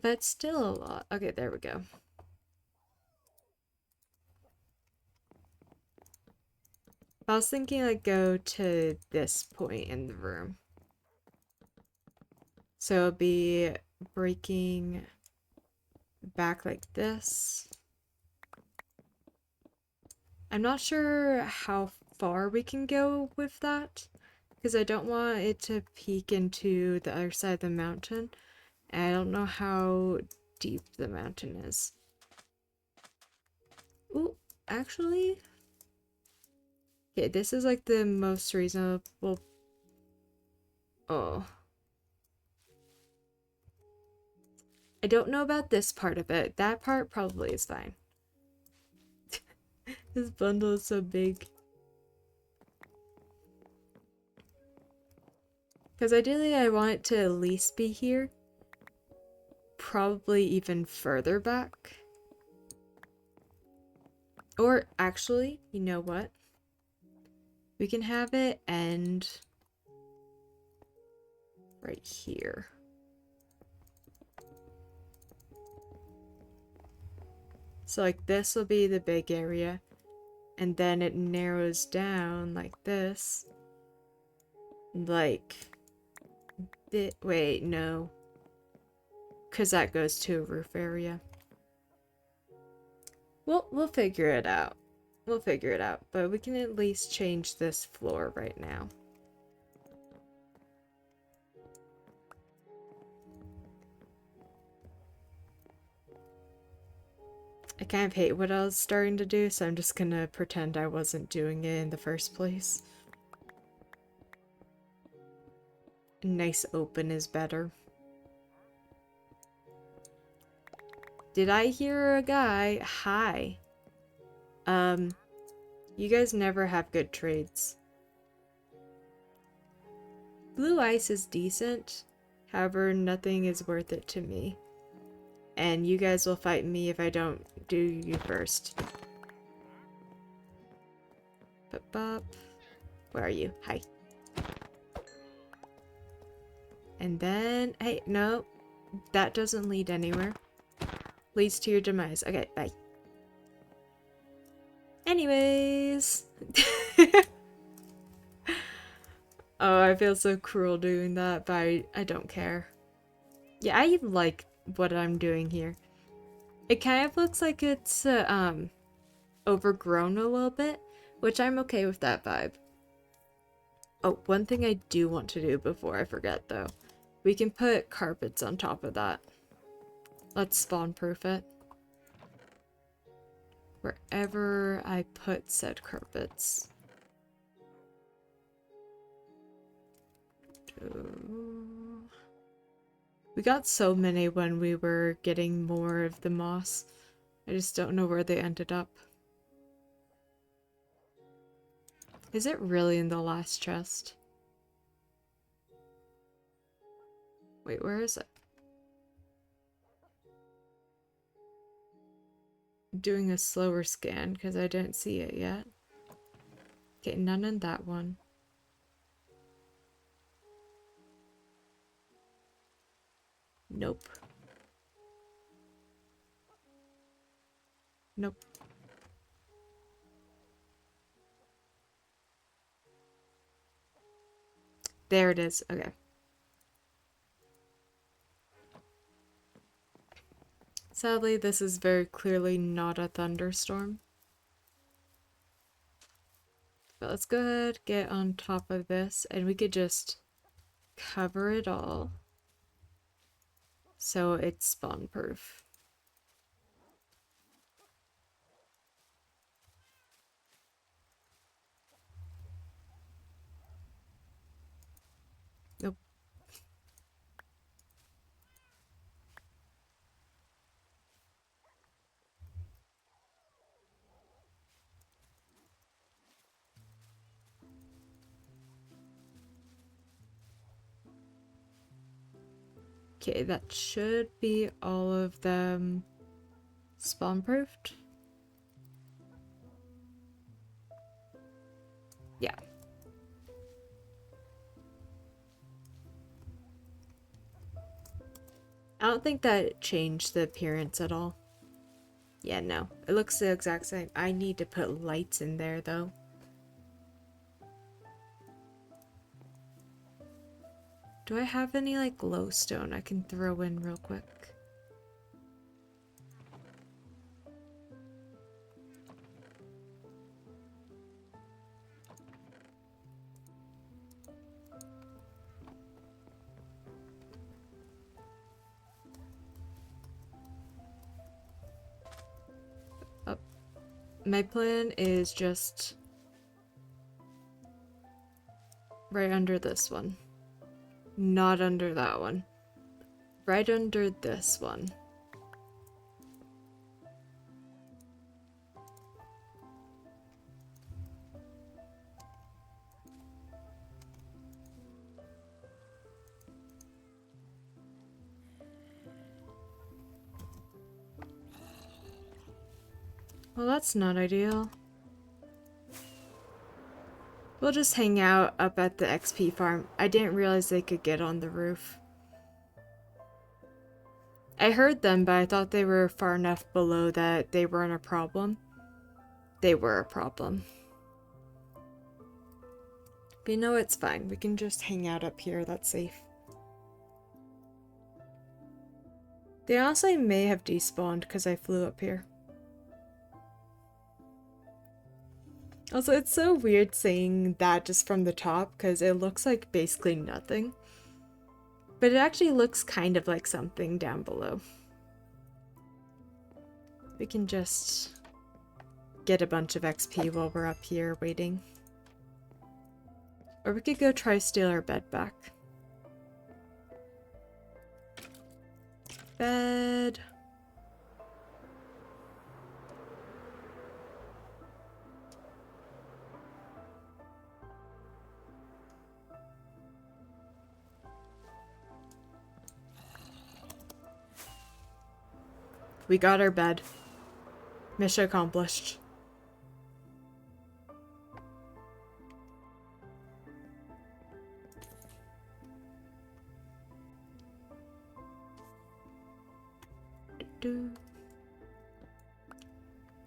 But still a lot. Okay, there we go. I was thinking, like, go to this point in the room. So it'll be breaking back like this. I'm not sure how far we can go with that, because I don't want it to peek into the other side of the mountain. And I don't know how deep the mountain is. Ooh, actually... Okay, this is like the most reasonable... Oh. I don't know about this part of it. That part probably is fine. This bundle is so big. Because ideally I want it to at least be here. Probably even further back. Or actually, you know what? We can have it end right here. So like this will be the big area. And then it narrows down like this. Like... Wait, no. Because that goes to a roof area. We'll figure it out. We'll figure it out. But we can at least change this floor right now. I kind of hate what I was starting to do, so I'm just gonna pretend I wasn't doing it in the first place. Nice open is better. Did I hear a guy? Hi. You guys never have good trades. Blue ice is decent. However, nothing is worth it to me. And you guys will fight me if I don't do you first. Bop. Where are you? Hi. And then, hey, no. That doesn't lead anywhere. Leads to your demise. Okay, bye. Anyways. Oh, I feel so cruel doing that, but I don't care. Yeah, I like what I'm doing here. It kind of looks like it's overgrown a little bit, which I'm okay with that vibe. Oh, one thing I do want to do before I forget though. We can put carpets on top of that. Let's spawn proof it. Wherever I put said carpets. We got so many when we were getting more of the moss. I just don't know where they ended up. Is it really in the last chest? Wait, where is it? Doing a slower scan because I didn't see it yet. Okay, none in that one. Nope. Nope. There it is. Okay. Sadly, this is very clearly not a thunderstorm. But let's go ahead, get on top of this, and we could just cover it all so it's spawn proof. Nope. Okay, that should be all of them spawn proofed. Yeah. I don't think that changed the appearance at all. Yeah, no. It looks the exact same. I need to put lights in there, though. Do I have any, like, glowstone I can throw in real quick? Oh, my plan is just right under this one. Not under that one. Right under this one. Well, that's not ideal. We'll just hang out up at the XP farm. I didn't realize they could get on the roof. I heard them, but I thought they were far enough below that they weren't a problem. They were a problem. But you know, it's fine. We can just hang out up here. That's safe. They honestly may have despawned because I flew up here. Also, it's so weird saying that just from the top because it looks like basically nothing. But it actually looks kind of like something down below. We can just get a bunch of XP while we're up here waiting. Or we could go try steal our bed back. Bed. We got our bed. Mission accomplished. And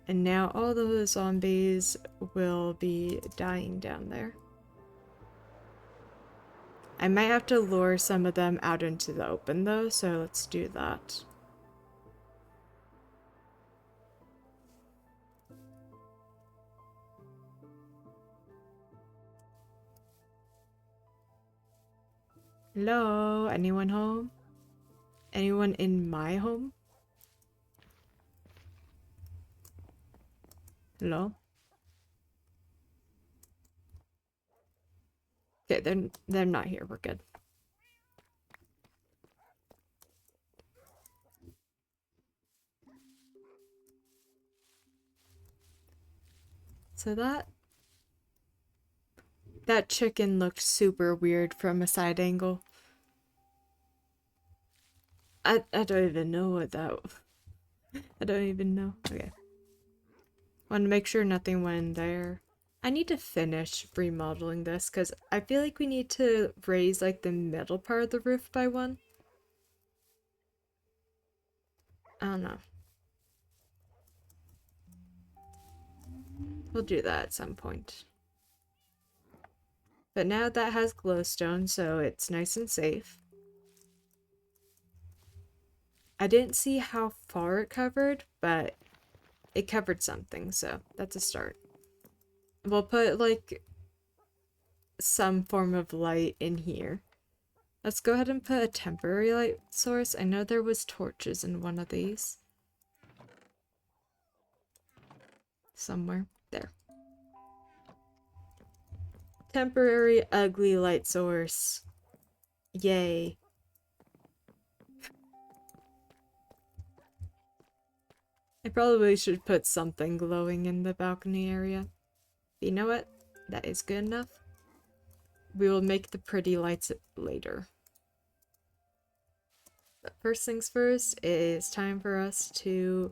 now all those zombies will be dying down there. I might have to lure some of them out into the open though, so let's do that. Hello? Anyone home? Anyone in my home? Hello? Okay, they're not here. We're good. So that That chicken looked super weird from a side angle. I don't even know what that... I don't even know. Okay. Want to make sure nothing went in there. I need to finish remodeling this because I feel like we need to raise like the middle part of the roof by one. I don't know. We'll do that at some point. But now that has glowstone, so it's nice and safe. I didn't see how far it covered, but it covered something, so that's a start. We'll put like some form of light in here. Let's go ahead and put a temporary light source. I know there was torches in one of these. Somewhere. There. Temporary ugly light source. Yay. I probably should put something glowing in the balcony area. But you know what? That is good enough. We will make the pretty lights later. But first things first, it is time for us to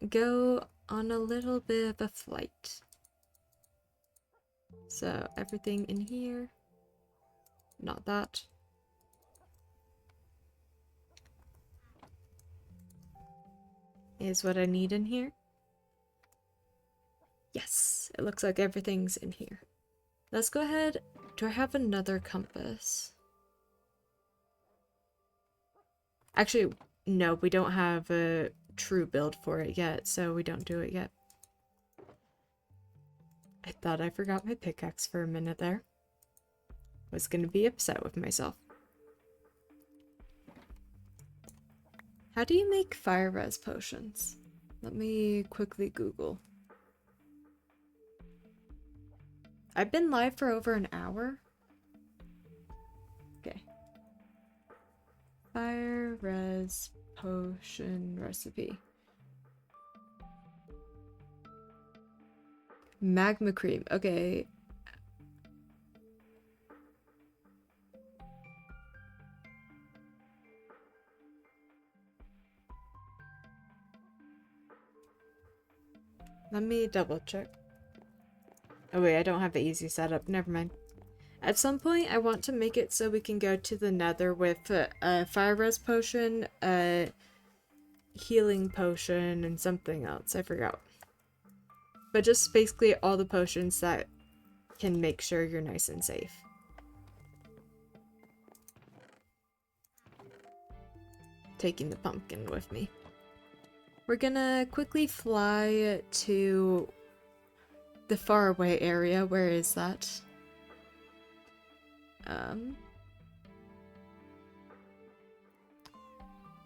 go on a little bit of a flight. So everything in here, not that. Is what I need in here. Yes, it looks like everything's in here. Let's go ahead. Do I have another compass? Actually, no, we don't have a true build for it yet, so we don't do it yet. I thought I forgot my pickaxe for a minute there. Was gonna be upset with myself. How do you make fire res potions? Let me quickly Google. I've been live for over an hour. Okay. Fire res potion recipe. Magma cream. Okay. Let me double check. Oh wait, I don't have the easy setup. Never mind. At some point, I want to make it so we can go to the nether with a fire res potion, a healing potion, and something else. I forgot. But just basically all the potions that can make sure you're nice and safe. Taking the pumpkin with me. We're gonna quickly fly to the faraway area. Where is that?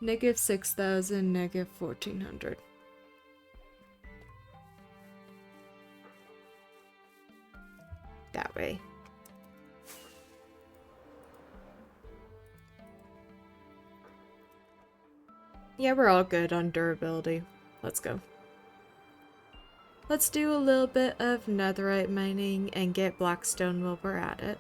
Negative 6,000, negative 1,400. That way. Yeah, we're all good on durability. Let's go. Let's do a little bit of netherite mining and get blackstone while we're at it.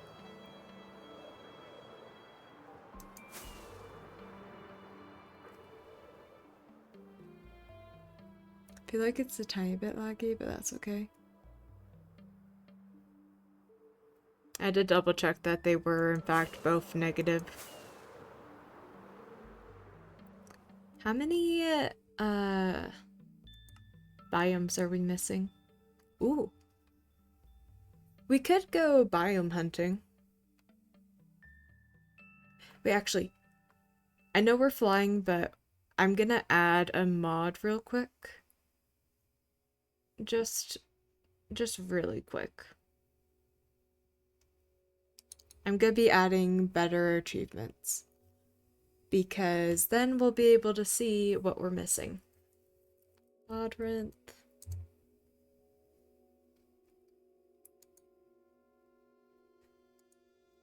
I feel like it's a tiny bit laggy, but that's okay. I had to double check that they were in fact both negative. How many biomes are we missing? Ooh. We could go biome hunting. Wait, actually, I know we're flying, but I'm gonna add a mod real quick. Just really quick. I'm gonna be adding better achievements. Because then we'll be able to see what we're missing. Labyrinth.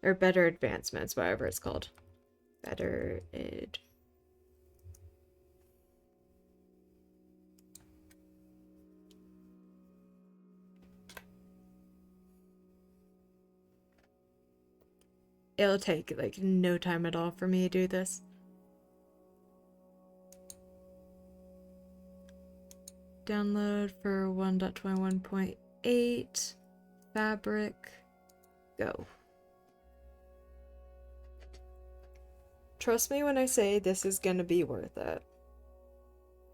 Or better advancements, whatever it's called. Better id. It'll take like no time at all for me to do this. Download for 1.21.8. Fabric. Go. Trust me when I say this is gonna be worth it.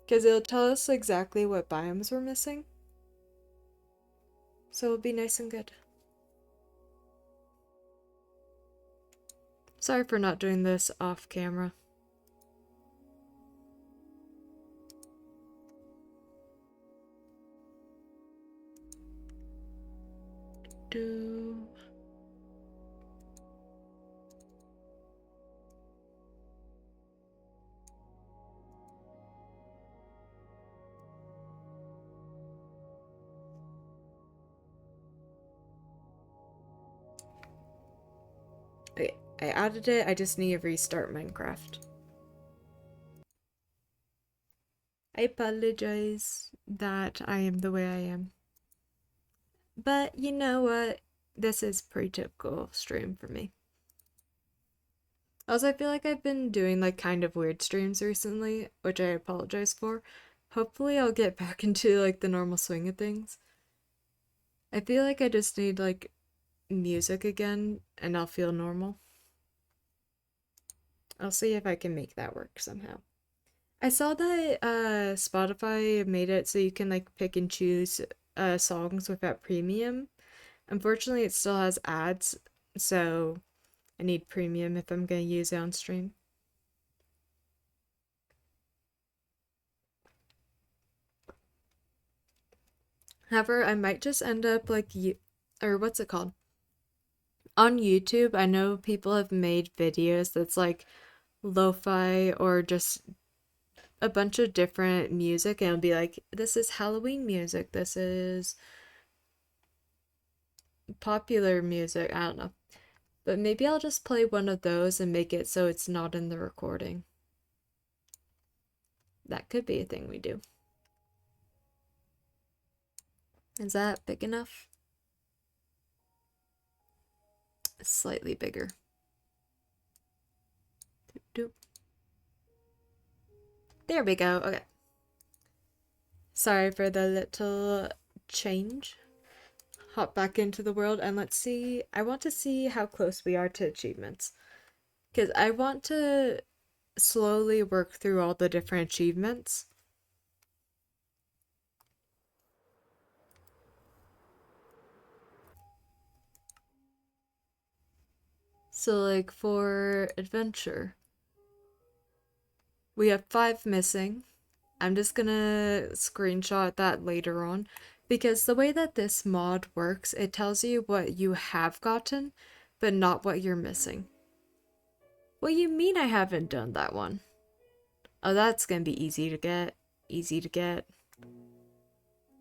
Because it'll tell us exactly what biomes we're missing. So it'll be nice and good. Sorry for not doing this off camera. Okay, I added it. I just need to restart Minecraft. I apologize that I am the way I am. But you know what? This is pretty typical stream for me. Also, I feel like I've been doing like kind of weird streams recently, which I apologize for. Hopefully I'll get back into like the normal swing of things. I feel like I just need like music again and I'll feel normal. I'll see if I can make that work somehow. I saw that Spotify made it so you can like pick and choose songs without premium. Unfortunately, it still has ads, so I need premium if I'm gonna use it on stream. However, I might just end up like or what's it called? On YouTube, I know people have made videos that's like lo-fi or just a bunch of different music, and it'll be like, this is Halloween music, this is popular music, I don't know. But maybe I'll just play one of those and make it so it's not in the recording. That could be a thing we do. Is that big enough? Slightly bigger. Doop, doop. There we go. Okay. Sorry for the little change. Hop back into the world and let's see. I want to see how close we are to achievements. Because I want to slowly work through all the different achievements. So like for adventure, we have 5 missing. I'm just gonna screenshot that later on because the way that this mod works, it tells you what you have gotten, but not what you're missing. What do you mean I haven't done that one? Oh, that's gonna be easy to get. Easy to get.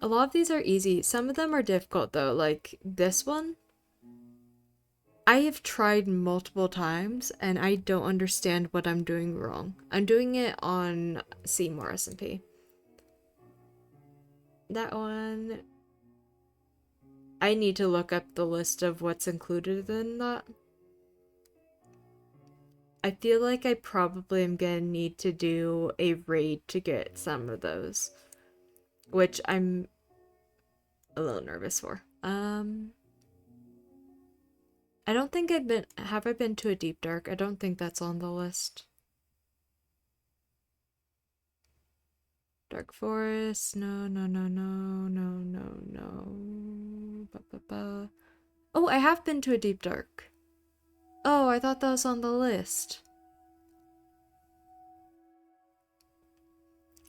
A lot of these are easy. Some of them are difficult though, like this one. I have tried multiple times and I don't understand what I'm doing wrong. I'm doing it on Seymour SMP. That one, I need to look up the list of what's included in that. I feel like I probably am gonna need to do a raid to get some of those, which I'm a little nervous for. I don't think have I been to a deep dark? I don't think that's on the list. Dark forest, no, no, no, no, no, no, no. Ba, ba, ba. Oh, I have been to a deep dark. Oh, I thought that was on the list.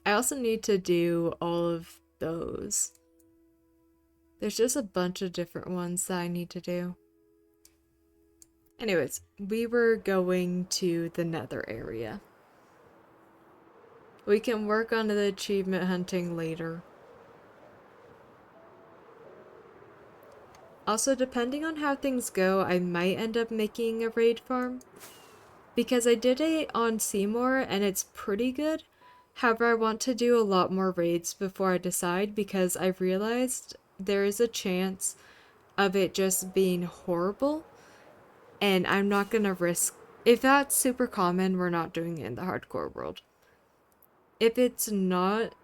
I also need to do all of those. There's just a bunch of different ones that I need to do. Anyways, we were going to the nether area. We can work on the achievement hunting later. Also, depending on how things go, I might end up making a raid farm. Because I did it on Seymour and it's pretty good. However, I want to do a lot more raids before I decide because I've realized there is a chance of it just being horrible. And I'm not gonna risk... If that's super common, we're not doing it in the hardcore world. If it's not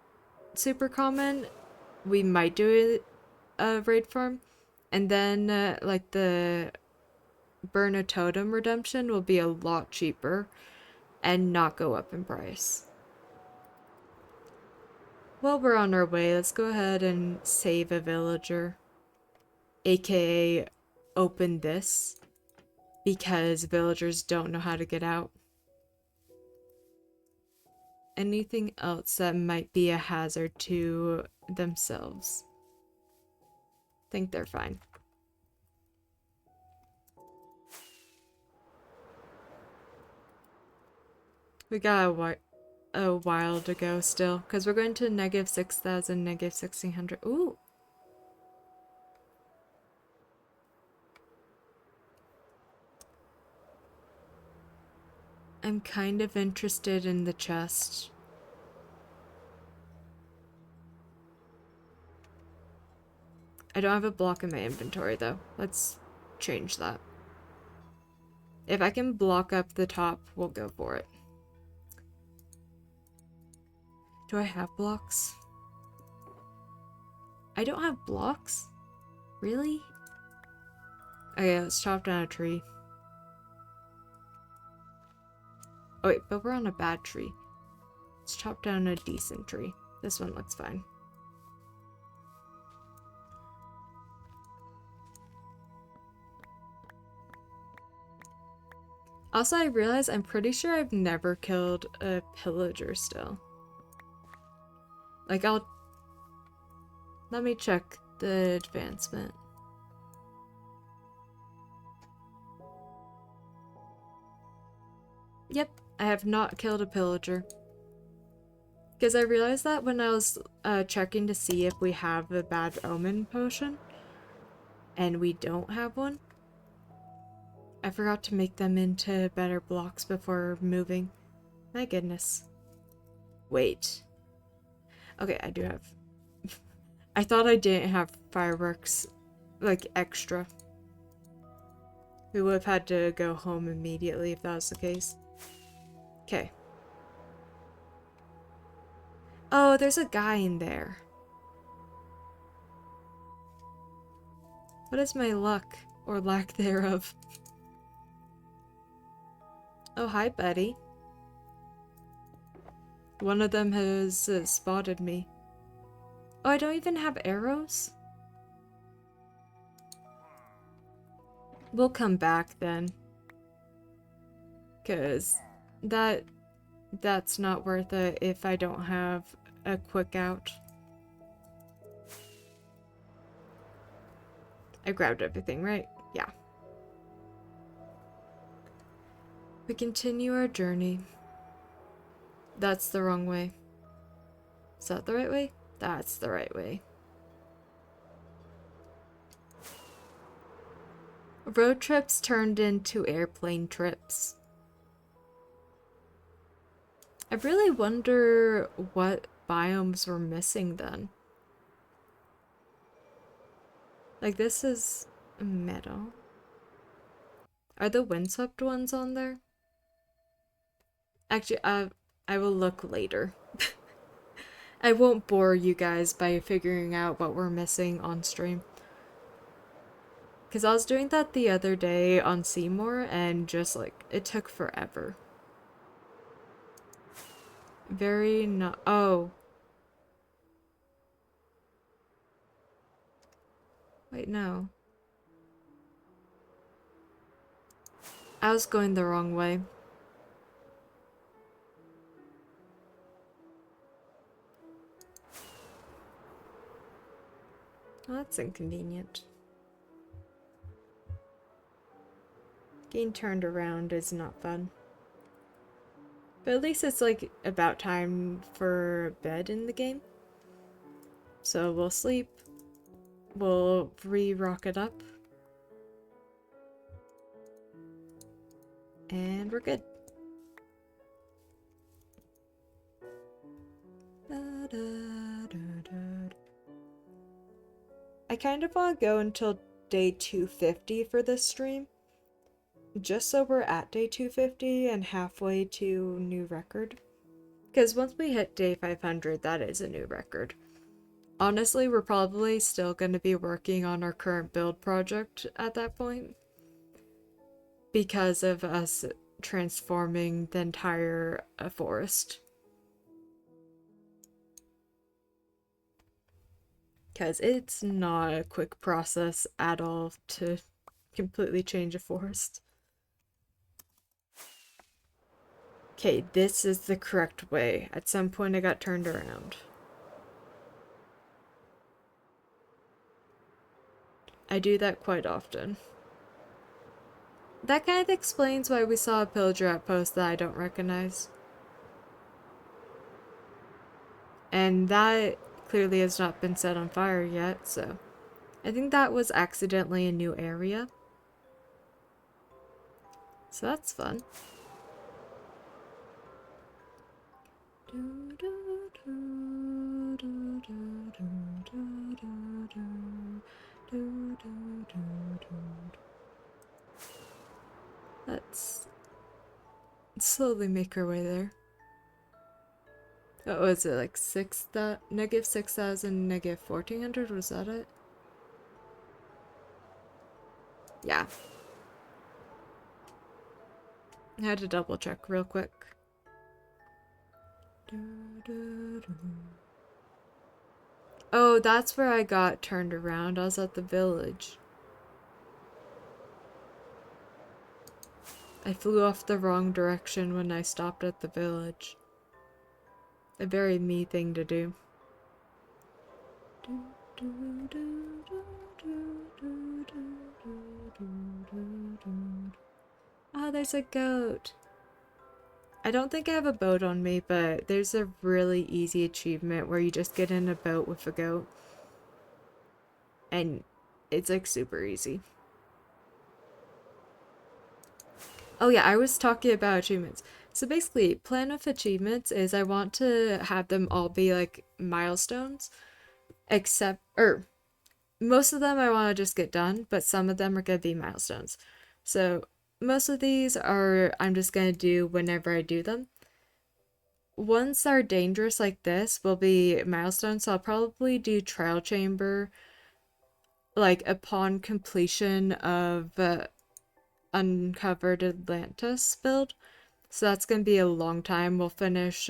super common, we might do a raid farm. And then, like, the Burn a Totem redemption will be a lot cheaper and not go up in price. While we're on our way, let's go ahead and save a villager. AKA open this, because villagers don't know how to get out. Anything else that might be a hazard to themselves? Think they're fine. We got a while to go still, because we're going to negative 6,000, negative 1,600. Ooh! I'm kind of interested in the chest. I don't have a block in my inventory though. Let's change that. If I can block up the top, we'll go for it. Do I have blocks? I don't have blocks? Really? Okay, let's chop down a tree. Oh wait, but we're on a bad tree. Let's chop down a decent tree. This one looks fine. Also, I realize I'm pretty sure I've never killed a pillager still. Like, let me check the advancement. Yep, I have not killed a pillager. Because I realized that when I was checking to see if we have a bad omen potion, and we don't have one. I forgot to make them into better blocks before moving. My goodness. Wait. Okay, I do have... I thought I didn't have fireworks, like, extra. We would have had to go home immediately if that was the case. Okay. Oh, there's a guy in there. What is my luck, or lack thereof? Oh, hi, buddy. One of them has spotted me. Oh, I don't even have arrows? We'll come back then. 'Cause that's not worth it if I don't have a quick out. I grabbed everything, right? Yeah. We continue our journey. That's the wrong way. Is that the right way? That's the right way. Road trips turned into airplane trips. I really wonder what biomes we're missing then. Like, this is meadow. Are the windswept ones on there? Actually, I will look later. I won't bore you guys by figuring out what we're missing on stream. Because I was doing that the other day on Seymour, and just, like, it took forever. Very not... Oh. Wait, no. I was going the wrong way. Well, that's inconvenient. Getting turned around is not fun. But at least it's like about time for bed in the game. So we'll sleep. We'll re-rocket up. And we're good. I kind of want to go until day 250 for this stream. just so we're at day 250 and halfway to new record. Because once we hit day 500, that is a new record. Honestly, we're probably still going to be working on our current build project at that point because of us transforming the entire forest. Because it's not a quick process at all to completely change a forest. Okay, this is the correct way. At some point I got turned around. I do that quite often. That kind of explains why we saw a pillager outpost that I don't recognize. And that clearly has not been set on fire yet, so I think that was accidentally a new area. So that's fun. Let's slowly make our way there. What was it, like negative 6,000, negative 1,400? Was that it? Yeah. I had to double check real quick. Oh, that's where I got turned around. I was at the village. I flew off the wrong direction when I stopped at the village. A very me thing to do. Oh, there's a goat. I don't think I have a boat on me, but there's a really easy achievement where you just get in a boat with a goat. And it's like super easy. Oh yeah, I was talking about achievements. So basically, plan of achievements is I want to have them all be like milestones, except, most of them I want to just get done, but some of them are going to be milestones. So most of these are I'm just going to do whenever I do them. Ones that are dangerous like this will be milestones, so I'll probably do trial chamber like upon completion of Uncovered Atlantis build. So that's going to be a long time. We'll finish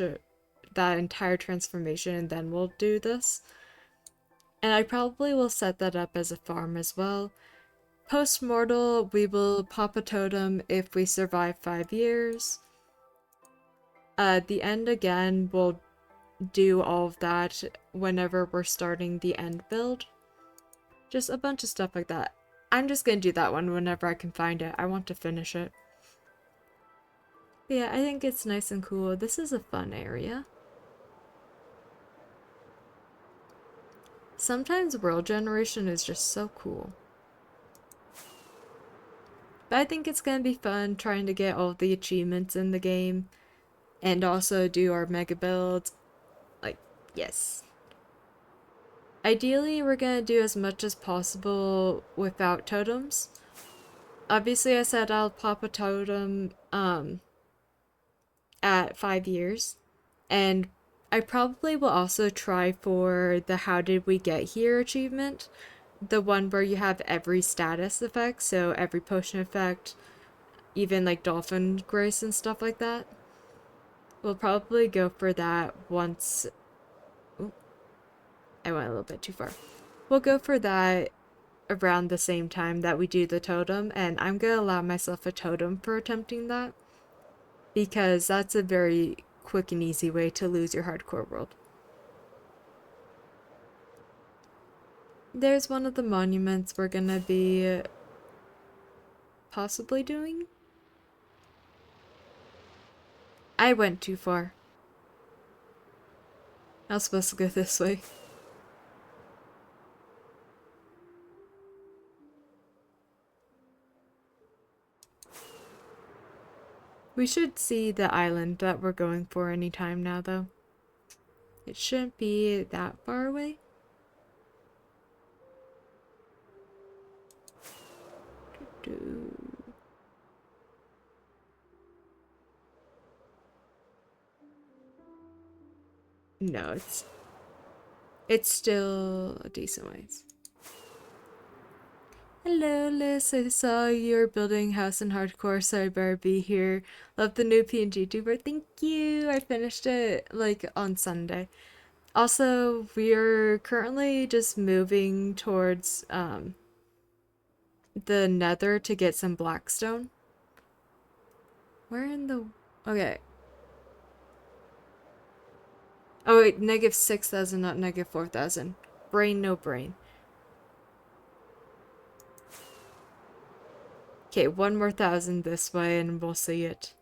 that entire transformation and then we'll do this. And I probably will set that up as a farm as well. Post-mortal, we will pop a totem if we survive 5 years. At the end again, we'll do all of that whenever we're starting the end build. Just a bunch of stuff like that. I'm just gonna do that one whenever I can find it. I want to finish it. But yeah, I think it's nice and cool. This is a fun area. Sometimes world generation is just so cool. But I think it's gonna be fun trying to get all the achievements in the game and also do our mega builds. Like, yes. Ideally, we're gonna do as much as possible without totems. Obviously, I said I'll pop a totem at 5 years. And I probably will also try for the How Did We Get Here achievement. The one where you have every status effect, so every potion effect, even like dolphin grace and stuff like that. We'll probably go for that once. Ooh, I went a little bit too far. We'll go for that around the same time that we do the totem, and I'm gonna allow myself a totem for attempting that because that's a very quick and easy way to lose your hardcore world. There's one of the monuments we're gonna be possibly doing. I went too far. I was supposed to go this way. We should see the island that we're going for anytime now, though. It shouldn't be that far away. No, it's still a decent ways. Hello, Liz. I saw you're building house in hardcore, so I better be here. Love the new PNG tuber. Thank you. I finished it like on Sunday. Also, we're currently just moving towards the nether to get some blackstone. Where in the... Okay. Oh wait, -6,000, not -4,000. Brain, no brain. Okay, one more 1,000 this way and we'll see it.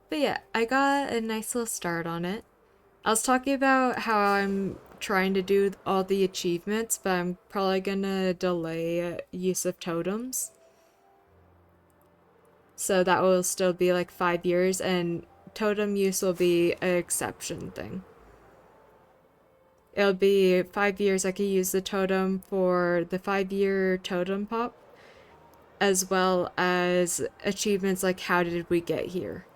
But yeah, I got a nice little start on it. I was talking about how I'm trying to do all the achievements, but I'm probably gonna delay use of totems. So that will still be like 5 years, and totem use will be an exception thing. It'll be 5 years I can use the totem for the 5-year totem pop, as well as achievements like how did we get here.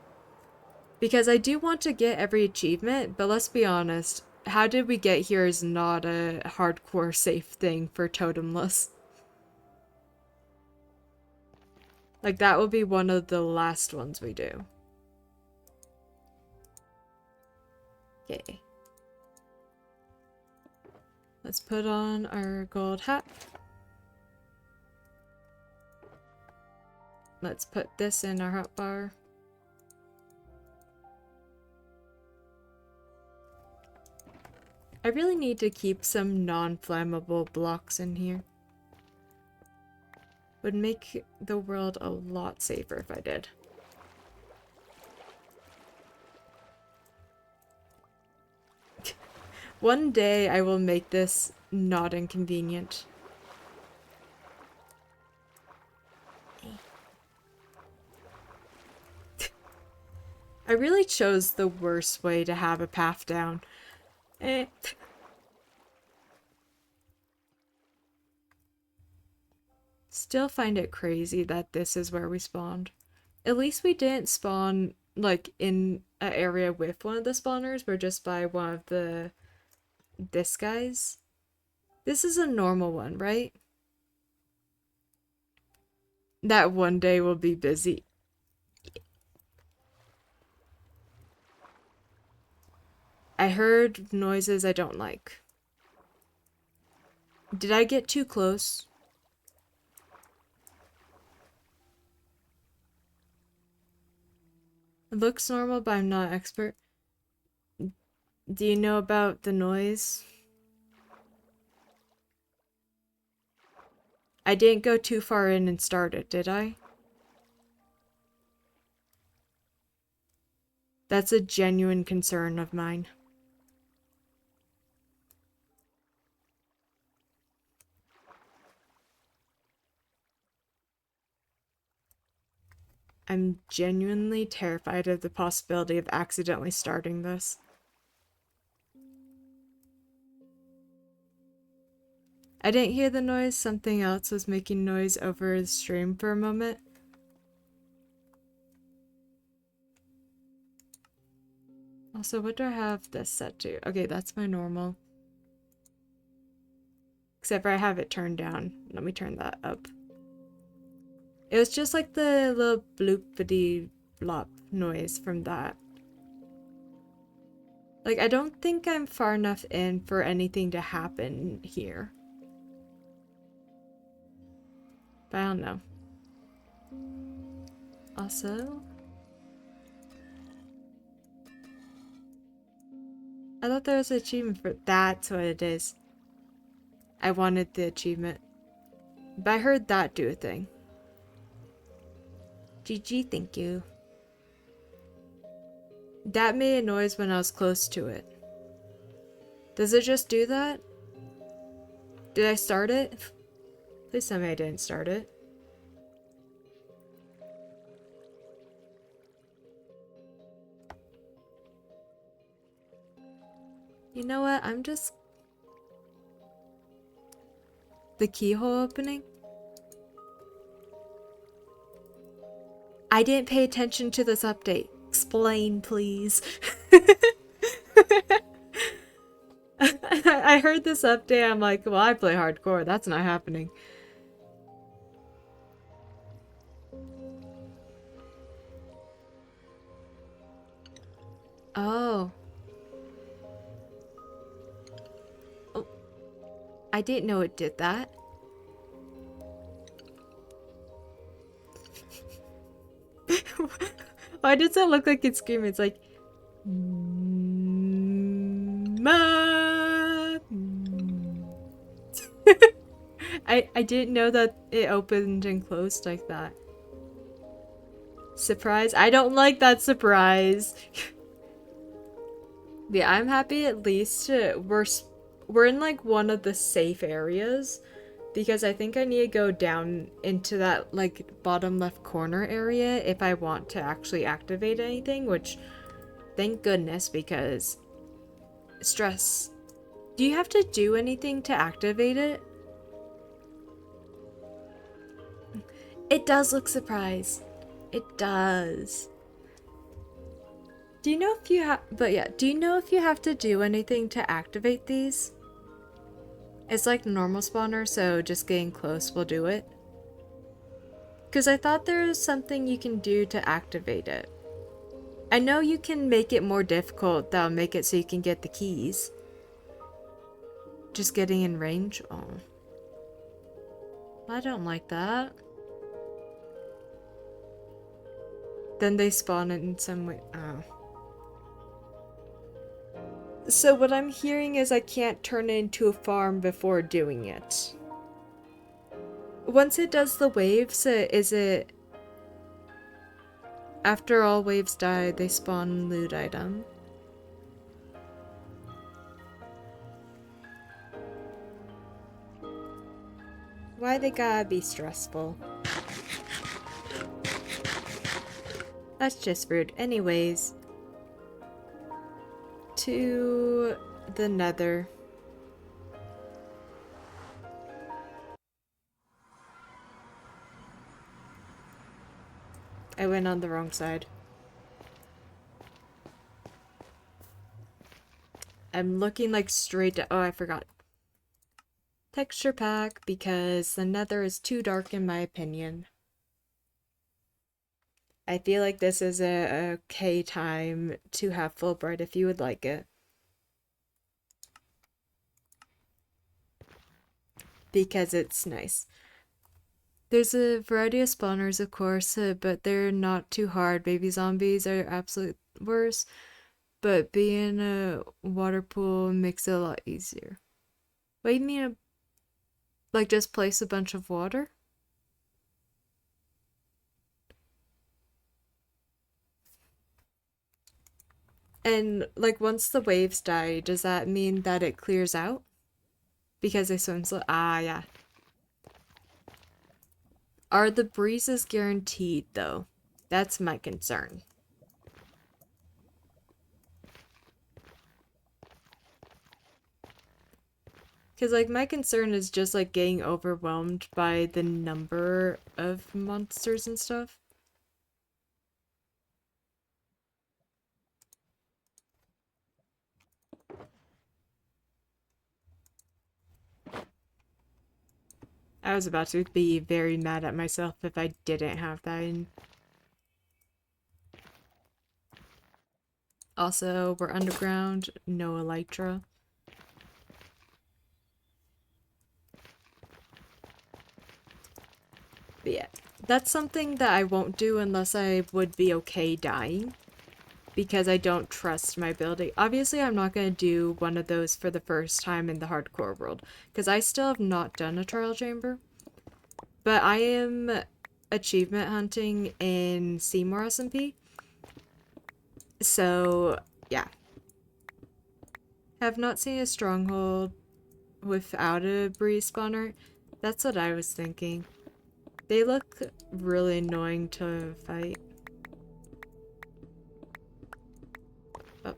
Because I do want to get every achievement, but let's be honest, how did we get here is not a hardcore safe thing for totemless. Like, that will be one of the last ones we do. Okay. Let's put on our gold hat. Let's put this in our hotbar. I really need to keep some non-flammable blocks in here. Would make the world a lot safer if I did. One day I will make this not inconvenient. I really chose the worst way to have a path down. Still find it crazy that this is where we spawned. At least we didn't spawn, like, in an area with one of the spawners. We're just by one of this guy's. This is a normal one, right? That one day will be busy. I heard noises I don't like. Did I get too close? It looks normal, but I'm not an expert. Do you know about the noise? I didn't go too far in and start it, did I? That's a genuine concern of mine. I'm genuinely terrified of the possibility of accidentally starting this. I didn't hear the noise. Something else was making noise over the stream for a moment. Also, what do I have this set to? Okay, that's my normal. Except for I have it turned down. Let me turn that up. It was just like the little bloopity blop noise from that. Like, I don't think I'm far enough in for anything to happen here. But I don't know. Also, I thought there was an achievement for that's what it is. I wanted the achievement. But I heard that do a thing. GG, thank you. That made a noise when I was close to it. Does it just do that? Did I start it? Please tell me I didn't start it. You know what? I'm just... The keyhole opening? I didn't pay attention to this update. Explain, please. I heard this update, I'm like, well, I play hardcore, that's not happening. Oh. Oh, I didn't know it did that. Why does it look like it's screaming? It's like... Ma. I didn't know that it opened and closed like that. Surprise? I don't like that surprise. Yeah, I'm happy at least we're in like one of the safe areas, because I think I need to go down into that like bottom left corner area if I want to actually activate anything, which thank goodness, because stress. Do you have to do anything to activate it? It does look surprised. It does. Do you know if you have, but yeah, do you know if you have to do anything to activate these? It's like normal spawner, so just getting close will do it. Because I thought there was something you can do to activate it. I know you can make it more difficult, that'll make it so you can get the keys. Just getting in range? Oh. I don't like that. Then they spawn it in some way. Oh. So what I'm hearing is I can't turn it into a farm before doing it. Once it does the waves, is it... After all waves die, they spawn loot item. Why they gotta be stressful? That's just rude. Anyways. To the nether. I went on the wrong side. I'm looking like straight to- oh, I forgot. Texture pack, because the nether is too dark in my opinion. I feel like this is a okay time to have full bright if you would like it. Because it's nice. There's a variety of spawners, of course, but they're not too hard. Baby zombies are absolute worst, but being a water pool makes it a lot easier. What do you mean, like just place a bunch of water? And like once the waves die, does that mean that it clears out? Because they swim slow? Ah, yeah. Are the breezes guaranteed though? That's my concern. Because like my concern is just like getting overwhelmed by the number of monsters and stuff. I was about to be very mad at myself if I didn't have that in. Also, we're underground, no elytra. But yeah, that's something that I won't do unless I would be okay dying. Because I don't trust my ability. Obviously, I'm not going to do one of those for the first time in the hardcore world. Because I still have not done a trial chamber. But I am achievement hunting in Seymour SMP. So, yeah. Have not seen a stronghold without a breeze spawner. That's what I was thinking. They look really annoying to fight. Oh.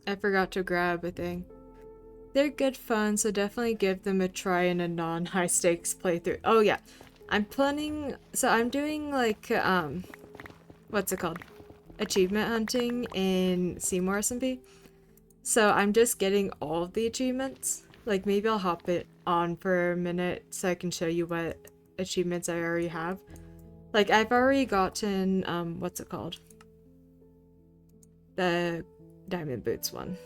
I forgot to grab a thing. They're good fun, so definitely give them a try in a non-high stakes playthrough. Oh yeah, I'm planning, so I'm doing like, what's it called? Achievement hunting in Seymour SMP. So I'm just getting all of the achievements. Like maybe I'll hop it on for a minute so I can show you what achievements I already have. Like I've already gotten, what's it called? The Diamond Boots one.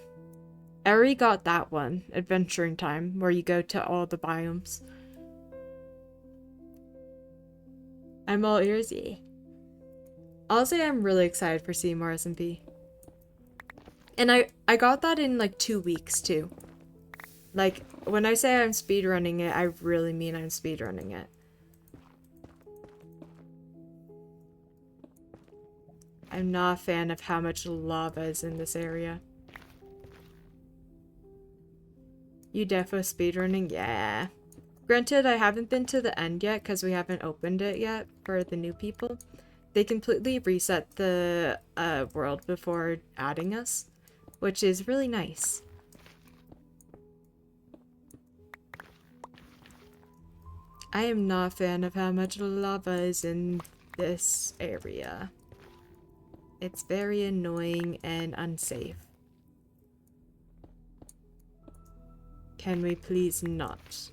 I already got that one, Adventuring Time, where you go to all the biomes. I'm all ears, yeah. I'll say I'm really excited for Seymour SMP. And I got that in like 2 weeks too. Like, when I say I'm speedrunning it, I really mean I'm speedrunning it. I'm not a fan of how much lava is in this area. You defo speedrunning? Yeah. Granted, I haven't been to the end yet because we haven't opened it yet for the new people. They completely reset the world before adding us, which is really nice. I am not a fan of how much lava is in this area. It's very annoying and unsafe. Can we please not?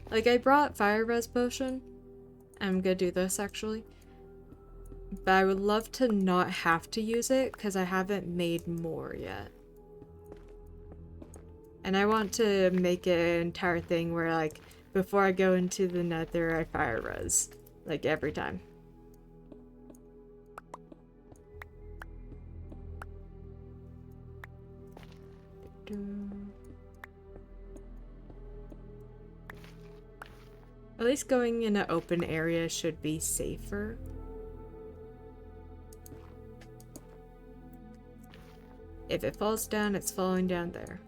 Like, I brought fire res potion. I'm gonna do this actually. But I would love to not have to use it because I haven't made more yet. And I want to make an entire thing where, like, before I go into the nether, I fire res. Like, every time. At least going in an open area should be safer. If it falls down, it's falling down there.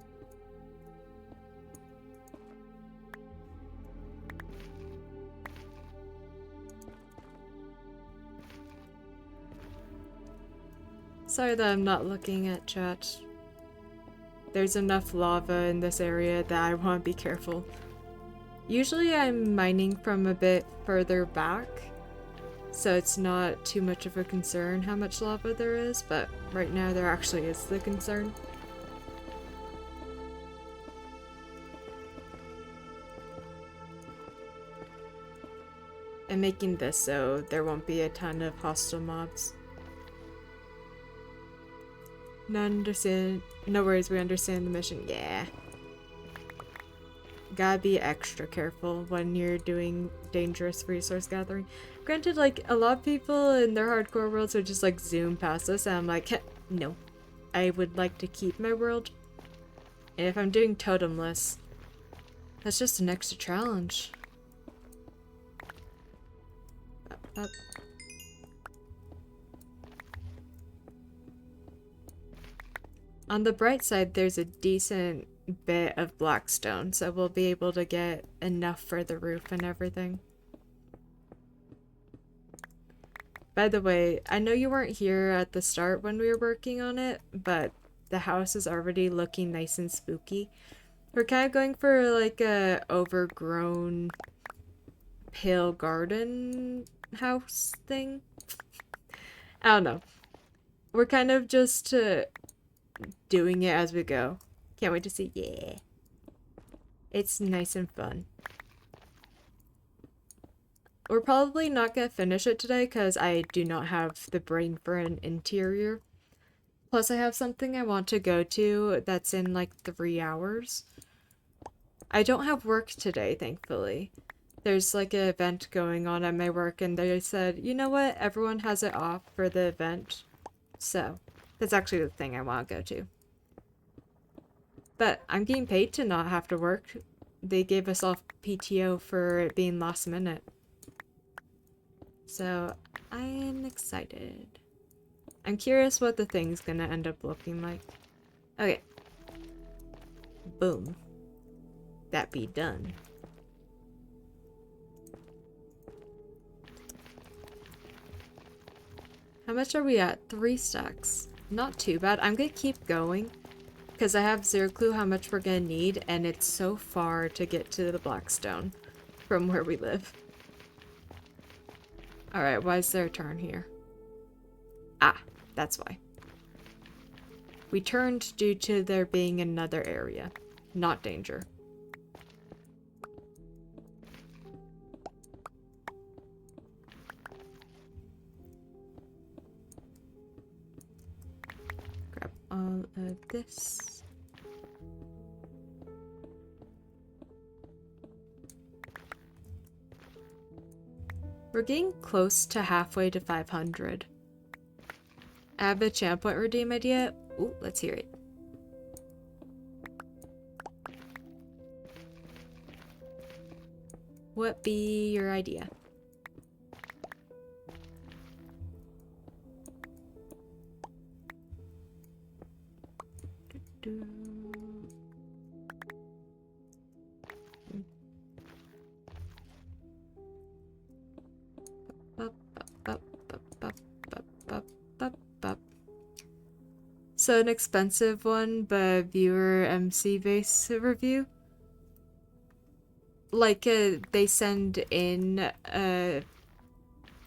Sorry that I'm not looking at chat. There's enough lava in this area that I want to be careful. Usually I'm mining from a bit further back, so it's not too much of a concern how much lava there is, but right now there actually is the concern. I'm making this so there won't be a ton of hostile mobs. No worries, we understand the mission. Yeah. Gotta be extra careful when you're doing dangerous resource gathering. Granted, like, a lot of people in their hardcore worlds would just, like, zoom past us, and I'm like, no. I would like to keep my world. And if I'm doing totemless, that's just an extra challenge. Up. On the bright side, there's a decent bit of blackstone, so we'll be able to get enough for the roof and everything. By the way, I know you weren't here at the start when we were working on it, but the house is already looking nice and spooky. We're kind of going for like a overgrown pale garden house thing. I don't know. We're kind of just doing it as we go. Can't wait to see. Yeah. It's nice and fun. We're probably not gonna finish it today because I do not have the brain for an interior. Plus I have something I want to go to that's in like 3 hours. I don't have work today, thankfully. There's like an event going on at my work and they said, you know what, everyone has it off for the event. So, that's actually the thing I want to go to. But I'm getting paid to not have to work. They gave us all PTO for it being last minute. So, I am excited. I'm curious what the thing's gonna end up looking like. Okay. Boom. That be done. How much are we at? 3 stacks. Not too bad. I'm gonna keep going because I have zero clue how much we're gonna need, and it's so far to get to the blackstone from where we live. Alright, why is there a turn here? Ah, that's why. We turned due to there being another area. Not danger. Grab all of this. We're getting close to halfway to 500. I have a champ point redeem idea. Ooh, let's hear it. What be your idea? So an expensive one, but viewer MC base review. Like they send in a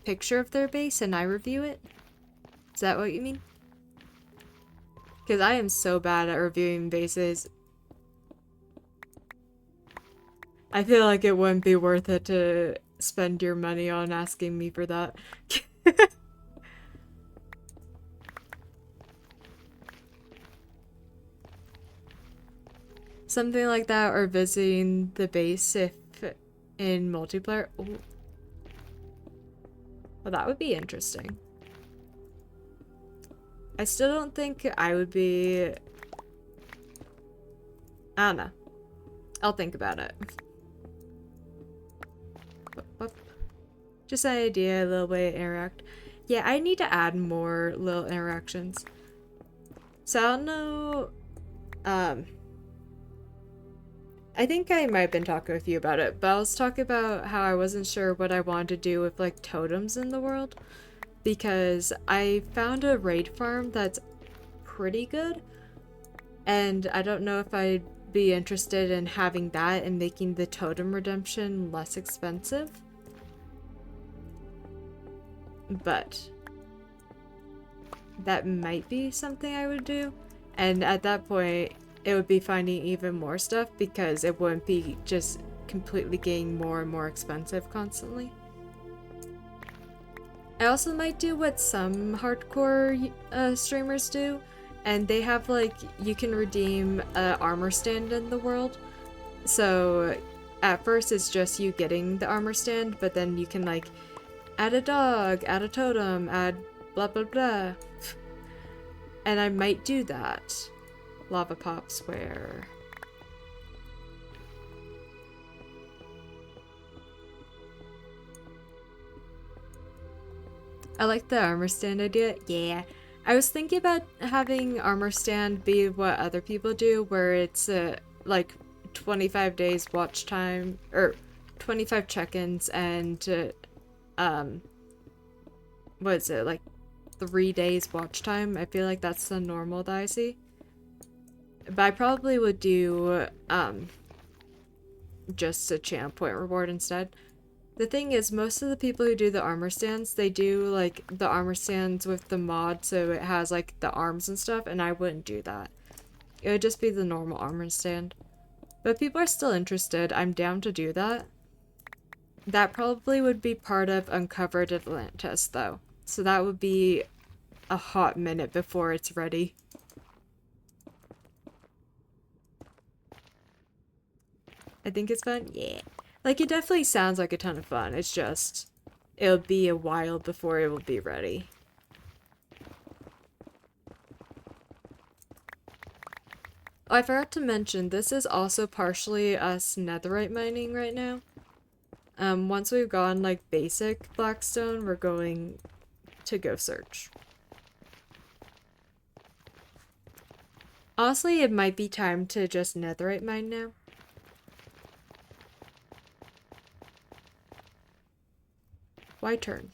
picture of their base and I review it? Is that what you mean? Because I am so bad at reviewing bases. I feel like it wouldn't be worth it to spend your money on asking me for that. Something like that, or visiting the base if in multiplayer. Ooh. Well, that would be interesting. I still don't think I would be... I don't know. I'll think about it. Just an idea, a little way to interact. Yeah, I need to add more little interactions. So I don't know... I think I might have been talking with you about it, but I was talking about how I wasn't sure what I wanted to do with like totems in the world, because I found a raid farm that's pretty good, and I don't know if I'd be interested in having that and making the totem redemption less expensive. But that might be something I would do, and at that point it would be finding even more stuff because it wouldn't be just completely getting more and more expensive constantly. I also might do what some hardcore streamers do, and they have like, you can redeem an armor stand in the world. So at first it's just you getting the armor stand, but then you can like add a dog, add a totem, add blah blah blah. And I might do that. Lava pops where... I like the armor stand idea. Yeah. I was thinking about having armor stand be what other people do, where it's like 25 days watch time, or 25 check-ins and what is it, like 3 days watch time? I feel like that's the normal that I see. But I probably would do just a champ point reward instead. The thing is, most of the people who do the armor stands, they do like the armor stands with the mod, so it has like the arms and stuff, and I wouldn't do that. It would just be the normal armor stand. But if people are still interested, I'm down to do that. That probably would be part of Uncovered Atlantis though. So that would be a hot minute before it's ready. I think it's fun. Yeah. Like, it definitely sounds like a ton of fun. It's just, it'll be a while before it will be ready. Oh, I forgot to mention, this is also partially us netherite mining right now. Once we've gone, like, basic blackstone, we're going to go search. Honestly, it might be time to just netherite mine now. Why turn?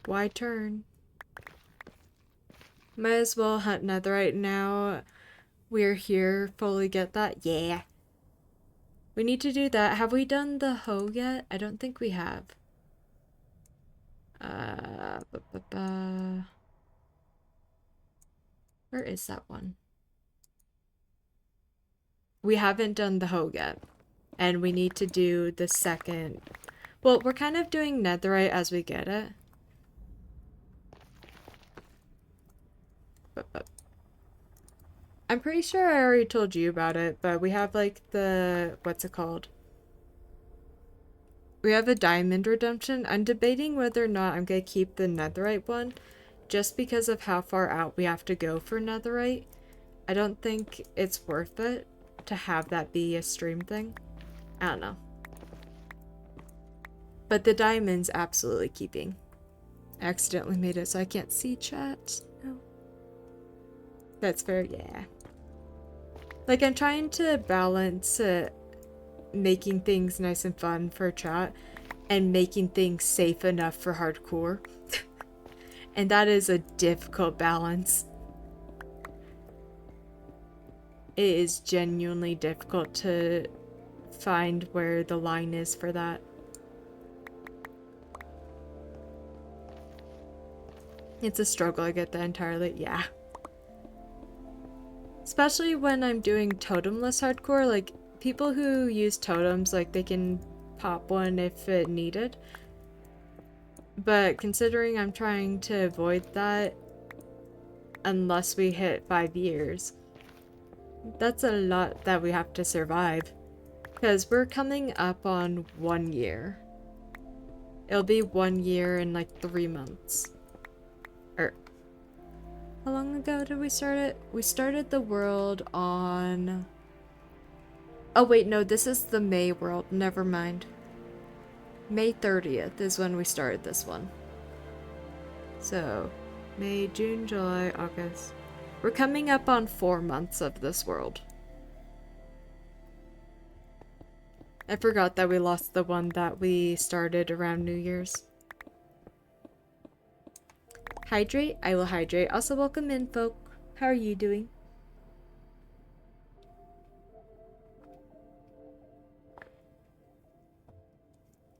Why turn? Might as well hunt netherite now. We're here. Fully get that? Yeah. We need to do that. Have we done the hoe yet? I don't think we have. Where is that one? We haven't done the hoe yet. And we need to do the second. Well, we're kind of doing netherite as we get it. I'm pretty sure I already told you about it, but we have like the, what's it called? We have a diamond redemption. I'm debating whether or not I'm gonna keep the netherite one just because of how far out we have to go for netherite. I don't think it's worth it to have that be a stream thing. I don't know. But the diamond's absolutely keeping. I accidentally made it so I can't see chat. No. That's fair, yeah. Like, I'm trying to balance making things nice and fun for chat and making things safe enough for hardcore. And that is a difficult balance. It is genuinely difficult to find where the line is for that. It's a struggle, I get that entirely, yeah. Especially when I'm doing totemless hardcore, like, people who use totems, like, they can pop one if it needed. But considering I'm trying to avoid that unless we hit 5 years, that's a lot that we have to survive. Because we're coming up on 1 year. It'll be 1 year in like 3 months. Or, how long ago did we start it? We started the world on... Oh wait, no, this is the May world. Never mind. May 30th is when we started this one. So, May, June, July, August. We're coming up on 4 months of this world. I forgot that we lost the one that we started around New Year's. Hydrate? I will hydrate. Also, welcome in, folk. How are you doing?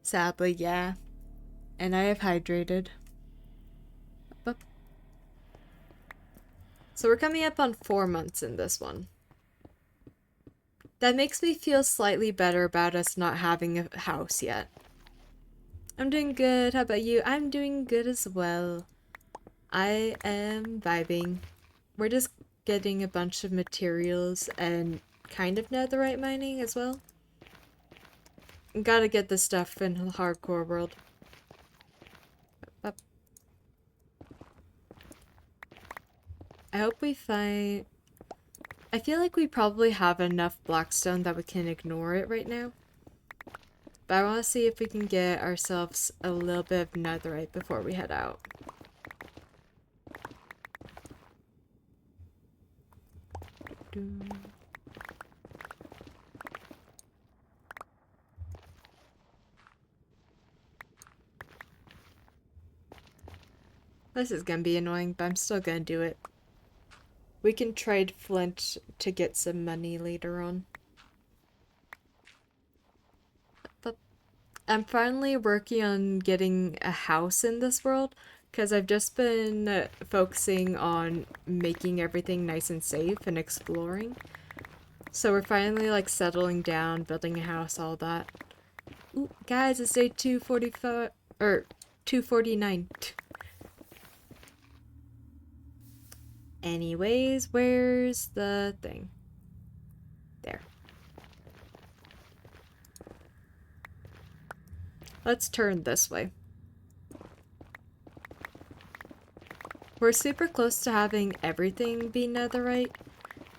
Sadly, yeah. And I have hydrated. So we're coming up on 4 months in this one. That makes me feel slightly better about us not having a house yet. I'm doing good. How about you? I'm doing good as well. I am vibing. We're just getting a bunch of materials and kind of netherite mining as well. Gotta get the stuff in the hardcore world. Up. I hope we find... I feel like we probably have enough blackstone that we can ignore it right now. But I want to see if we can get ourselves a little bit of netherite before we head out. This is gonna be annoying, but I'm still gonna do it. We can trade flint to get some money later on. But I'm finally working on getting a house in this world, because I've just been focusing on making everything nice and safe and exploring. So we're finally like settling down, building a house, all that. Ooh, guys, it's day 245, or 249. Anyways, where's the thing? There. Let's turn this way. We're super close to having everything be netherite.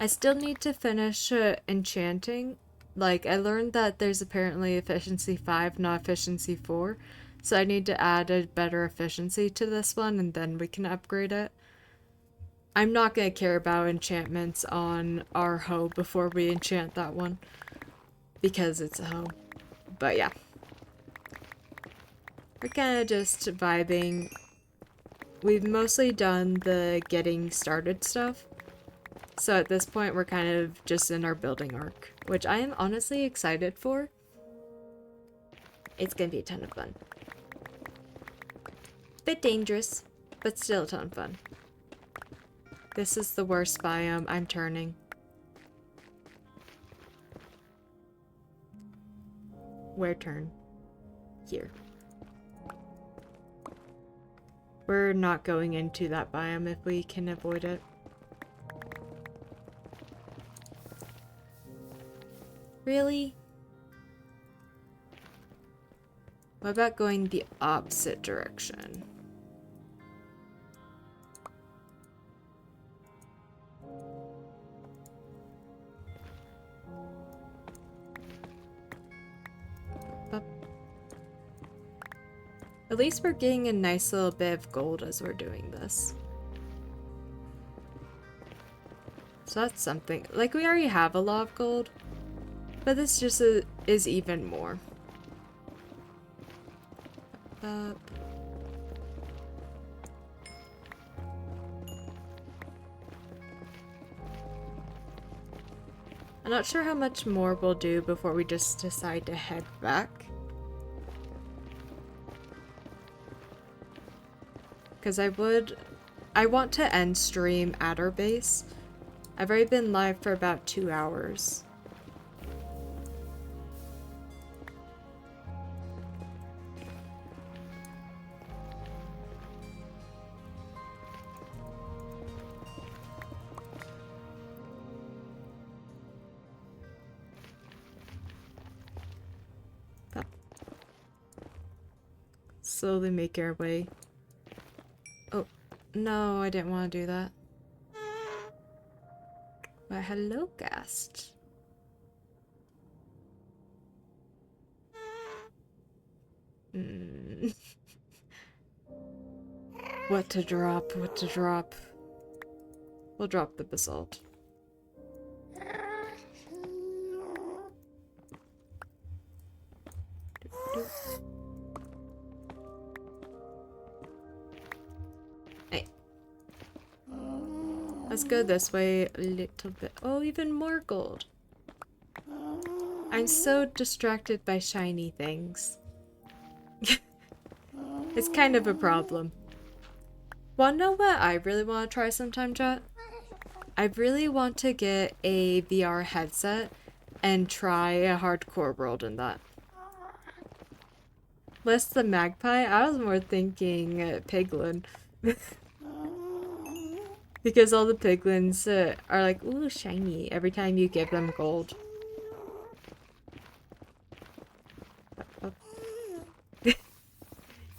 I still need to finish enchanting. Like, I learned that there's apparently efficiency 5, not efficiency 4. So I need to add a better efficiency to this one, and then we can upgrade it. I'm not going to care about enchantments on our hoe before we enchant that one. Because it's a hoe. But yeah. We're kind of just vibing. we've mostly done the getting started stuff. So at this point, we're kind of just in our building arc, which I am honestly excited for. It's gonna be a ton of fun. Bit dangerous, but still a ton of fun. This is the worst biome. I'm turning. Where turn? Here. We're not going into that biome if we can avoid it. Really? What about going the opposite direction? At least we're getting a nice little bit of gold as we're doing this. So that's something. Like, we already have a lot of gold, but this just is even more. Up. I'm not sure how much more we'll do before we just decide to head back. Because I want to end stream at our base. I've already been live for about 2 hours. Slowly make our way. Oh, no, I didn't want to do that. But hello, Gast. What to drop, what to drop. We'll drop the basalt. Hey. Let's go this way a little bit. Oh, even more gold. I'm so distracted by shiny things. It's kind of a problem. Wanna know what I really want to try sometime, chat? I really want to get a VR headset and try a hardcore world in that. Less the magpie, I was more thinking piglin. Because all the piglins are like, ooh, shiny every time you give them gold.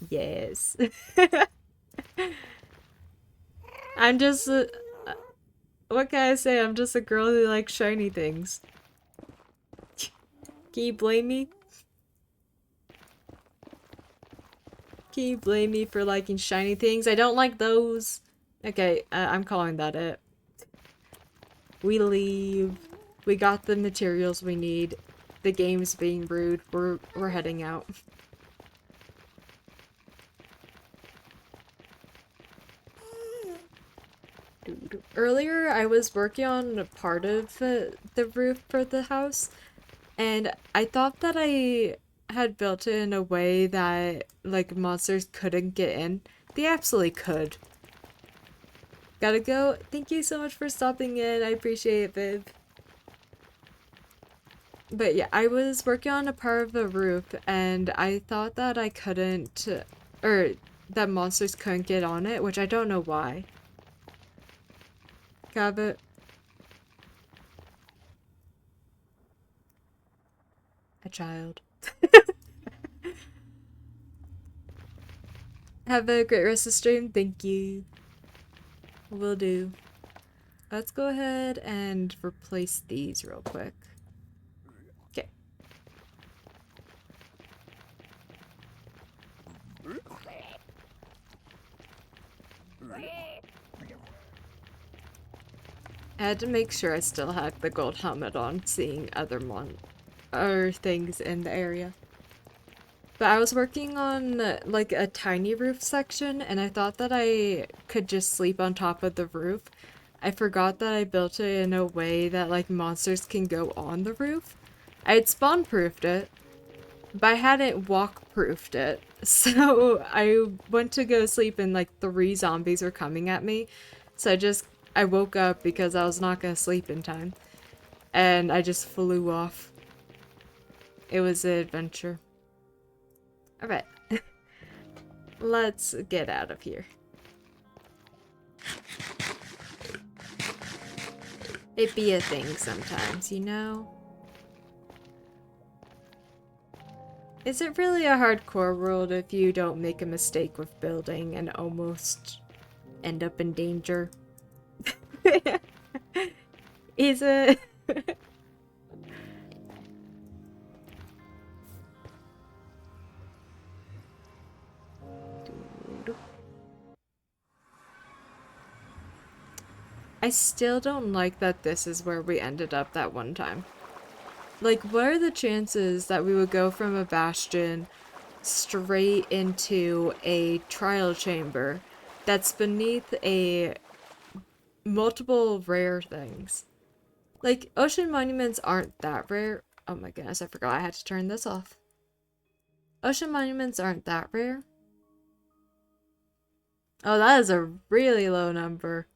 Yes. I'm just, what can I say? I'm just a girl who likes shiny things. Can you blame me? Can you blame me for liking shiny things? I don't like those. Okay, I'm calling that it. We leave. We got the materials we need. The game's being rude. We're heading out. Earlier, I was working on a part of the roof for the house, and I thought that I had built it in a way that, like, monsters couldn't get in. They absolutely could. Gotta go. Thank you so much for stopping in. I appreciate it, babe. But yeah, I was working on a part of the roof, and I thought that I couldn't, or that monsters couldn't get on it, which I don't know why. Cabot. A child. Have a great rest of the stream. Thank you. Will do. Let's go ahead and replace these real quick. Okay. I had to make sure I still had the gold helmet on, seeing other things in the area. But I was working on like a tiny roof section and I thought that I could just sleep on top of the roof. I forgot that I built it in a way that like monsters can go on the roof. I had spawn proofed it, but I hadn't walk proofed it. So I went to go sleep and like 3 zombies were coming at me. So I woke up because I was not gonna sleep in time. And I just flew off. It was an adventure. Alright. Let's get out of here. It be a thing sometimes, you know? Is it really a hardcore world if you don't make a mistake with building and almost end up in danger? Is it? I still don't like that this is where we ended up that one time. Like, what are the chances that we would go from a bastion straight into a trial chamber that's beneath a multiple rare things? Like, ocean monuments aren't that rare. Oh my goodness, I forgot I had to turn this off. Ocean monuments aren't that rare. Oh, that is a really low number.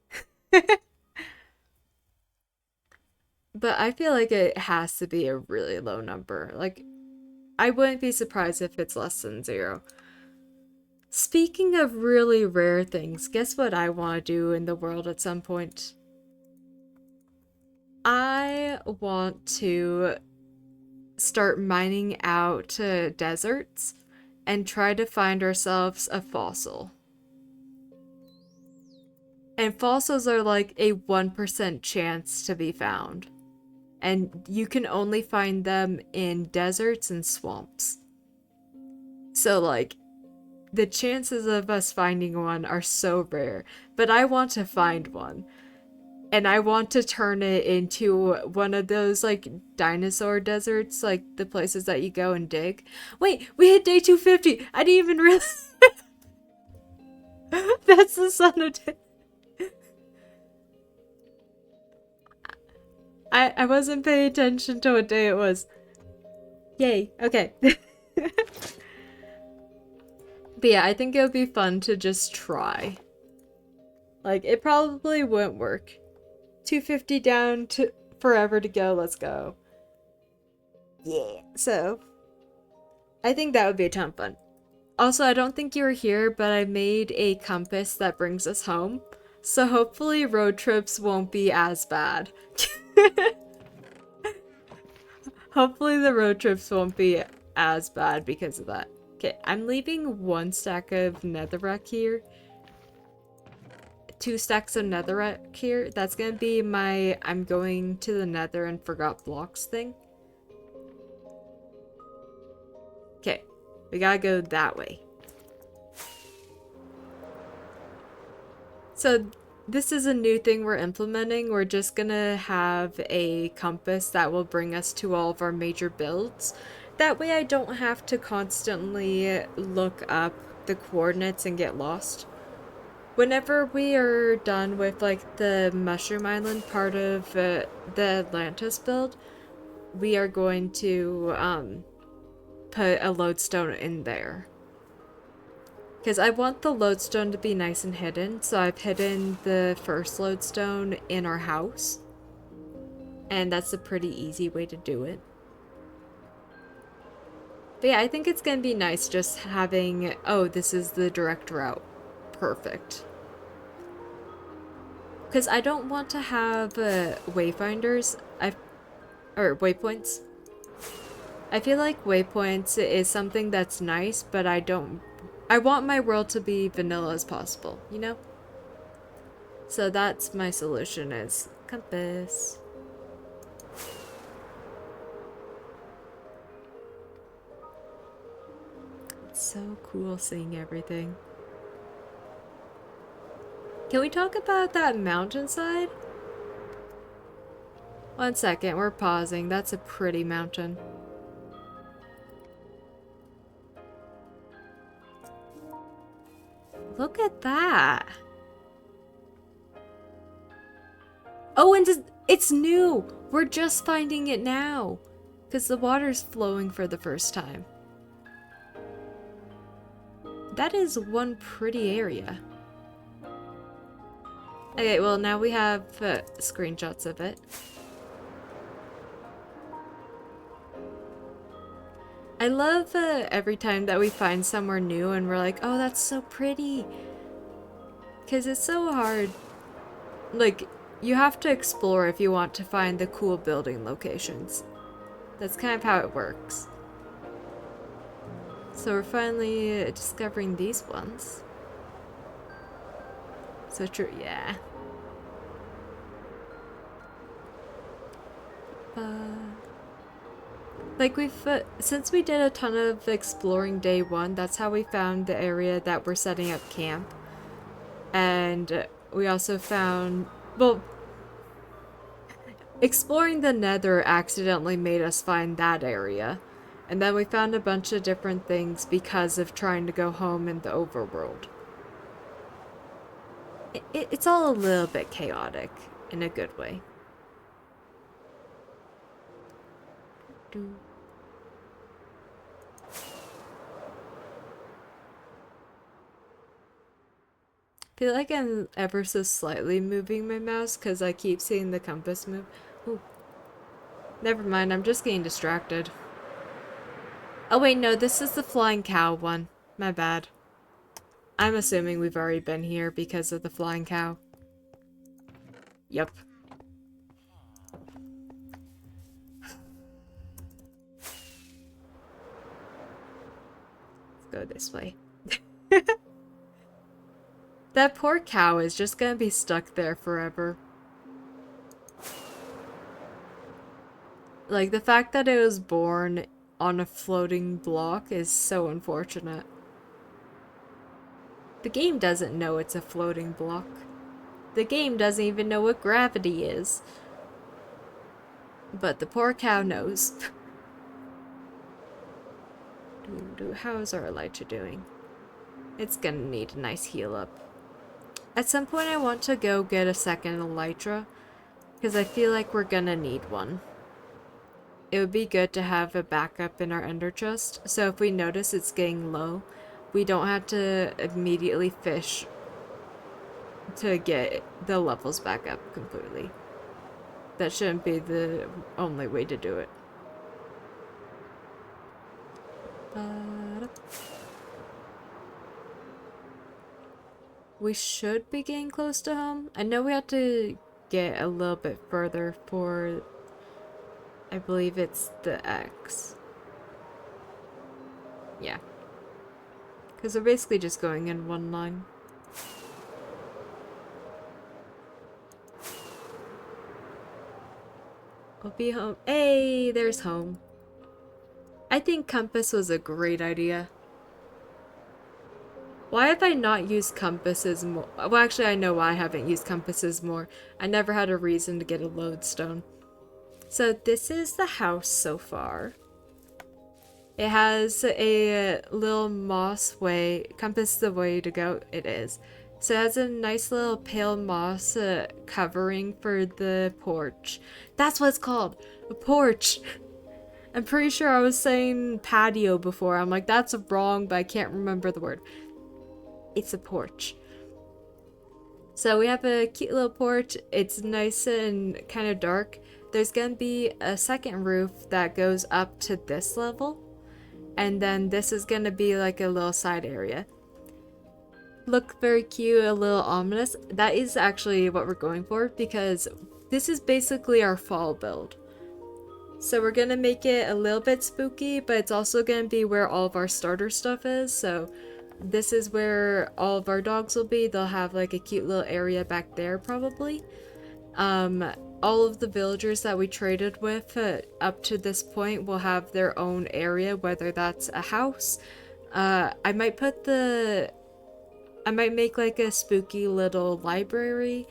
But I feel like it has to be a really low number. Like, I wouldn't be surprised if it's less than 0. Speaking of really rare things, guess what I want to do in the world at some point? I want to start mining out deserts and try to find ourselves a fossil. And fossils are like a 1% chance to be found. And you can only find them in deserts and swamps. So, like, the chances of us finding one are so rare. But I want to find one. And I want to turn it into one of those, like, dinosaur deserts, like the places that you go and dig. Wait, we hit day 250! I didn't even realize. That's the son of day. I wasn't paying attention to what day it was. Yay, okay. But yeah, I think it would be fun to just try. Like, it probably wouldn't work. 250 down to forever to go, let's go. Yeah, so I think that would be a ton of fun. Also, I don't think you were here, but I made a compass that brings us home. So hopefully road trips won't be as bad. Hopefully the road trips won't be as bad because of that. Okay, I'm leaving 1 stack of netherrack here. 2 stacks of netherrack here. That's gonna be my I'm going to the nether and forgot blocks thing. Okay, we gotta go that way. So this is a new thing we're implementing. We're just gonna have a compass that will bring us to all of our major builds. That way I don't have to constantly look up the coordinates and get lost. Whenever we are done with like the Mushroom Island part of the Atlantis build, we are going to put a lodestone in there. Because I want the lodestone to be nice and hidden, so I've hidden the first lodestone in our house. And that's a pretty easy way to do it. But yeah, I think it's going to be nice just having, oh, this is the direct route. Perfect. Because I don't want to have wayfinders, or waypoints. I feel like waypoints is something that's nice, but I want my world to be vanilla as possible, you know? So that's my solution is compass. It's so cool seeing everything. Can we talk about that mountainside? 1 second, we're pausing. That's a pretty mountain. Look at that. Oh, and it's new. We're just finding it now because the water's flowing for the first time. That is one pretty area. Okay, well now we have screenshots of it. I love every time that we find somewhere new and we're like, oh, that's so pretty. Because it's so hard. Like, you have to explore if you want to find the cool building locations. That's kind of how it works. So we're finally discovering these ones. So true, yeah. Like since we did a ton of exploring day one, that's how we found the area that we're setting up camp. And we also found, well, exploring the nether accidentally made us find that area. And then we found a bunch of different things because of trying to go home in the overworld. It's all a little bit chaotic in a good way. I feel like I'm ever so slightly moving my mouse because I keep seeing the compass move. Ooh. Never mind, I'm just getting distracted. Oh wait, no, this is the flying cow one. My bad. I'm assuming we've already been here because of the flying cow. Yep. Let's go this way. That poor cow is just gonna be stuck there forever. Like, the fact that it was born on a floating block is so unfortunate. The game doesn't know it's a floating block. The game doesn't even know what gravity is. But the poor cow knows. How's our Elytra doing? It's gonna need a nice heal up. At some point I want to go get a second Elytra, because I feel like we're gonna need one. It would be good to have a backup in our ender chest, so if we notice it's getting low, we don't have to immediately fish to get the levels back up completely. That shouldn't be the only way to do it. We should be getting close to home. I know we have to get a little bit further for, I believe it's the X. Yeah. Because we're basically just going in one line. We'll be home. Hey, there's home. I think compass was a great idea. Why have I not used compasses more? Well, actually, I know why I haven't used compasses more. I never had a reason to get a lodestone. So this is the house so far. It has a little moss way. Compass the way to go. It is. So it has a nice little pale moss covering for the porch. That's what it's called. A porch. I'm pretty sure I was saying patio before. I'm like, that's wrong, but I can't remember the word. It's a porch. So we have a cute little porch. It's nice and kind of dark. There's gonna be a second roof that goes up to this level. And then this is gonna be like a little side area. Look very cute, a little ominous. That is actually what we're going for because this is basically our fall build. So we're gonna make it a little bit spooky, but it's also gonna be where all of our starter stuff is. So this is where all of our dogs will be. They'll have like a cute little area back there probably. All of the villagers that we traded with up to this point will have their own area, whether that's a house. I might make like a spooky little library.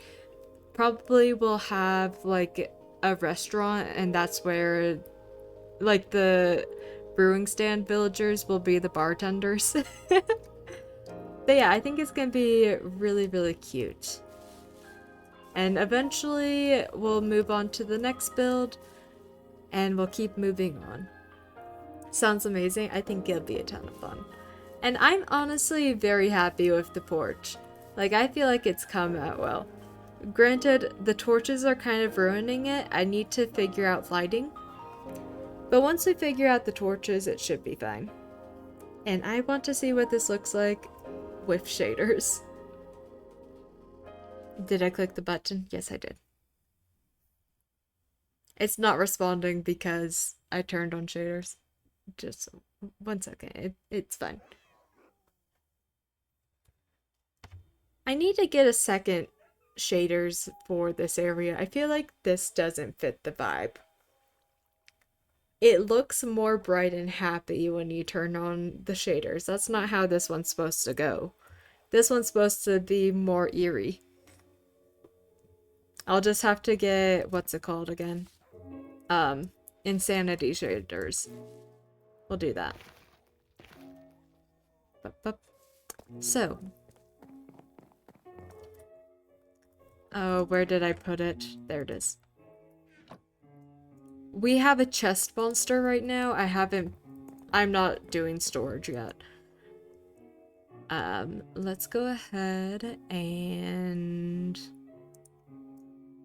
Probably we'll have like a restaurant, and that's where like the brewing stand villagers will be the bartenders. But yeah, I think it's gonna be really, really cute. And eventually we'll move on to the next build and we'll keep moving on. Sounds amazing. I think it'll be a ton of fun. And I'm honestly very happy with the porch. Like, I feel like it's come out well. Granted, the torches are kind of ruining it. I need to figure out lighting. But once we figure out the torches, it should be fine. And I want to see what this looks like with shaders. Did I click the button? Yes, I did. It's not responding because I turned on shaders. Just 1 second. It's fine. I need to get a second shaders for this area. I feel like this doesn't fit the vibe. It looks more bright and happy when you turn on the shaders. That's not how this one's supposed to go. This one's supposed to be more eerie. I'll just have to get, what's it called again? Insanity shaders. We'll do that. So. Oh, where did I put it? There it is. We have a chest monster right now. I'm not doing storage yet. Let's go ahead and...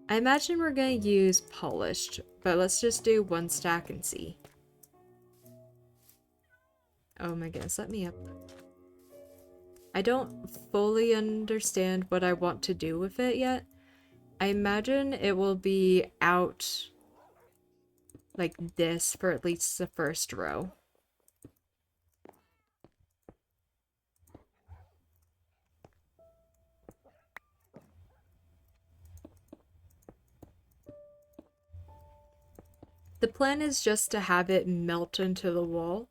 I imagine we're gonna use polished, but let's just do 1 stack and see. Oh my goodness, let me up. I don't fully understand what I want to do with it yet. I imagine it will be out like this for at least the first row. The plan is just to have it melt into the wall.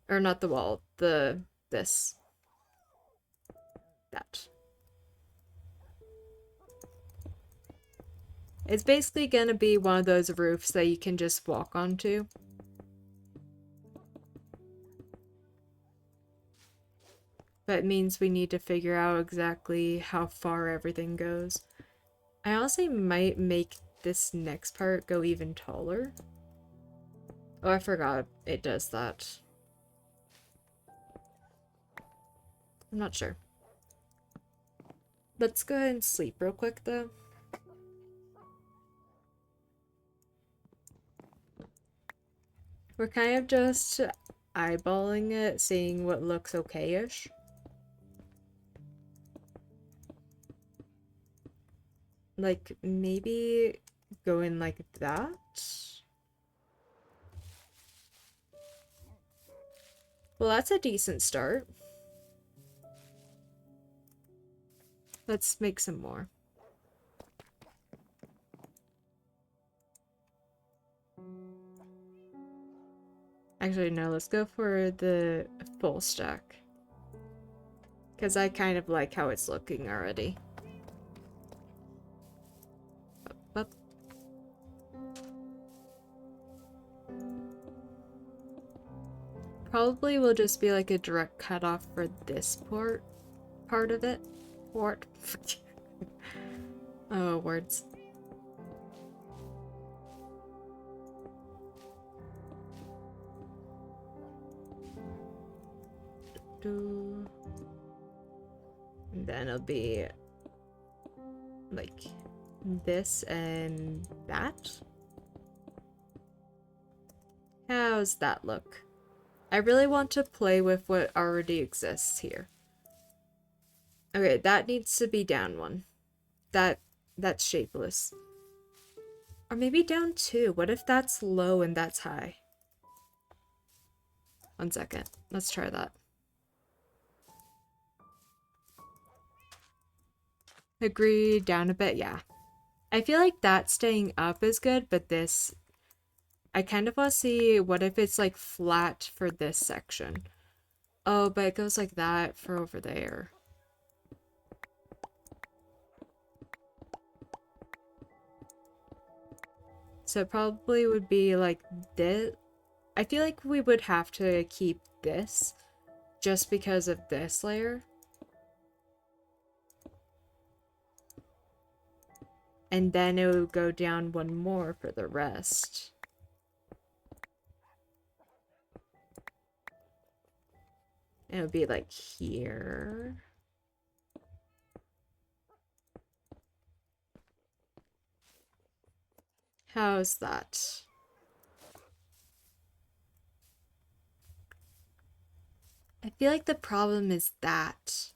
Or not the wall, this. That. It's basically gonna be one of those roofs that you can just walk onto. That means we need to figure out exactly how far everything goes. I honestly might make this next part go even taller. Oh, I forgot it does that. I'm not sure. Let's go ahead and sleep real quick though. We're kind of just eyeballing it, seeing what looks okay-ish. Like, maybe going like that? Well, that's a decent start. Let's make some more. Actually, no, let's go for the full stack. Because I kind of like how it's looking already. Up. Probably will just be like a direct cutoff for this part of it. Oh, words. And then it'll be like this and that. How's that look? I really want to play with what already exists here. Okay, that needs to be down 1. That's shapeless. Or maybe down 2. What if that's low and that's high? 1 second. Let's try that. Agree, down a bit, yeah. I feel like that staying up is good, but this... I kind of want to see what if it's like flat for this section. Oh, but it goes like that for over there. So it probably would be like this. I feel like we would have to keep this just because of this layer. And then it would go down one more for the rest. And it would be like here. How's that? I feel like the problem is that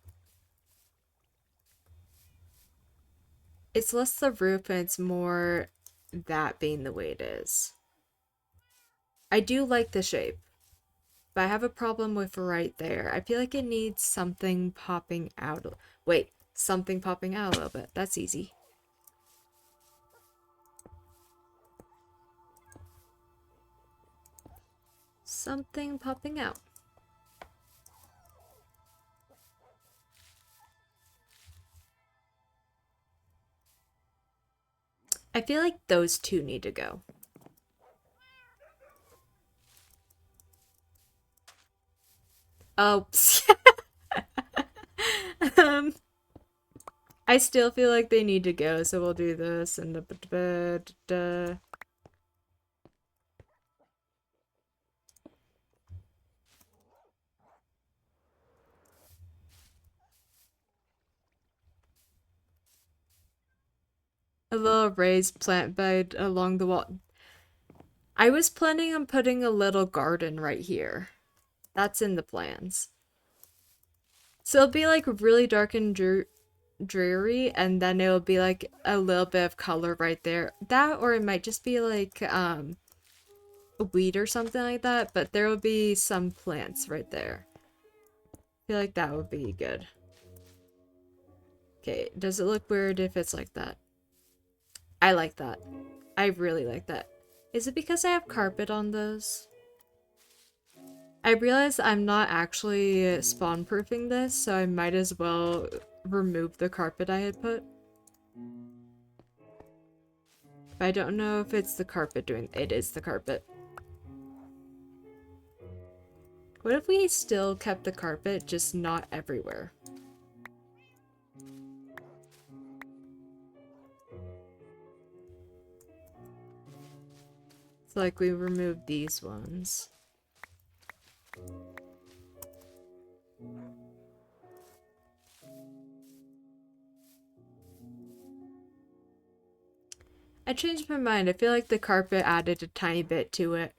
it's less the roof and it's more that being the way it is. I do like the shape, but I have a problem with right there. I feel like it needs something popping out. Wait, something popping out a little bit. That's easy. Something popping out. I feel like those two need to go. Oh, I still feel like they need to go, so we'll do this and a little raised plant bed along the wall. I was planning on putting a little garden right here. That's in the plans. So it'll be like really dark and dreary, and then it'll be like a little bit of color right there. That, or it might just be like a weed or something like that, but there will be some plants right there. I feel like that would be good. Okay, does it look weird if it's like that? I like that. I really like that. Is it because I have carpet on those? I realize I'm not actually spawn proofing this, so I might as well remove the carpet I had put. But I don't know if it's the carpet doing it. Is the carpet. What if we still kept the carpet, just not everywhere? It's like we removed these ones. I changed my mind. I feel like the carpet added a tiny bit to it.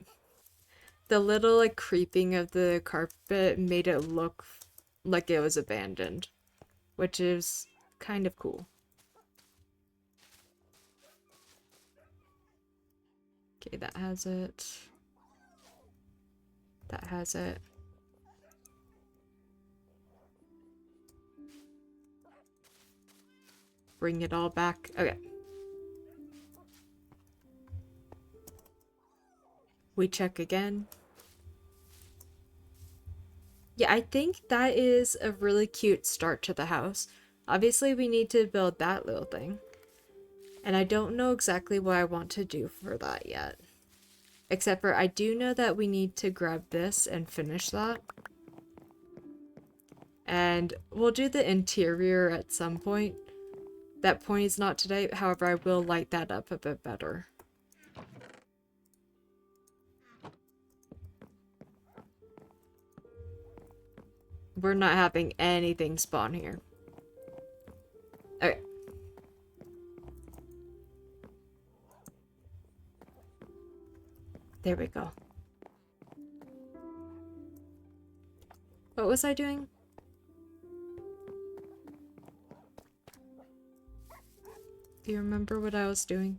The little like creeping of the carpet made it look like it was abandoned, which is kind of cool. Okay, that has it. That has it. Bring it all back. Okay. We check again. Yeah, I think that is a really cute start to the house. Obviously, we need to build that little thing. And I don't know exactly what I want to do for that yet. Except for I do know that we need to grab this and finish that. And we'll do the interior at some point. That point is not today, however, I will light that up a bit better. We're not having anything spawn here. Okay. There we go. What was I doing? Do you remember what I was doing?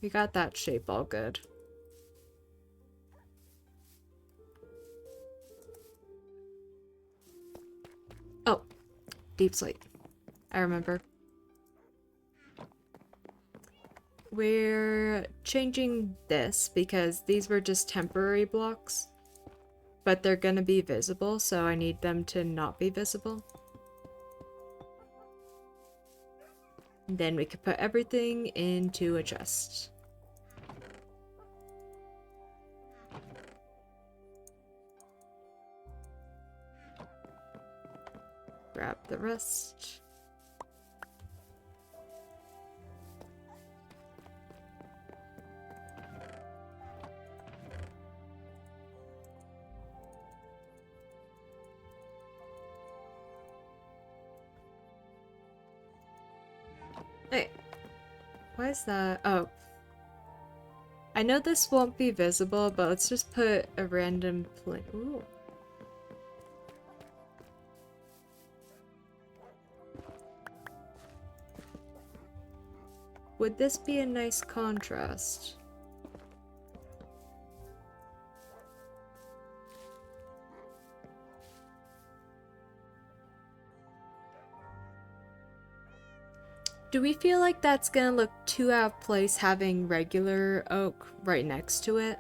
We got that shape all good. Oh, deep sleep. I remember. We're changing this because these were just temporary blocks, but they're gonna be visible, so I need them to not be visible. Then we could put everything into a chest. Grab the rest. Why is that? Oh. I know this won't be visible, but let's just put a random plane. Ooh. Would this be a nice contrast? Do we feel like that's gonna look too out of place having regular oak right next to it?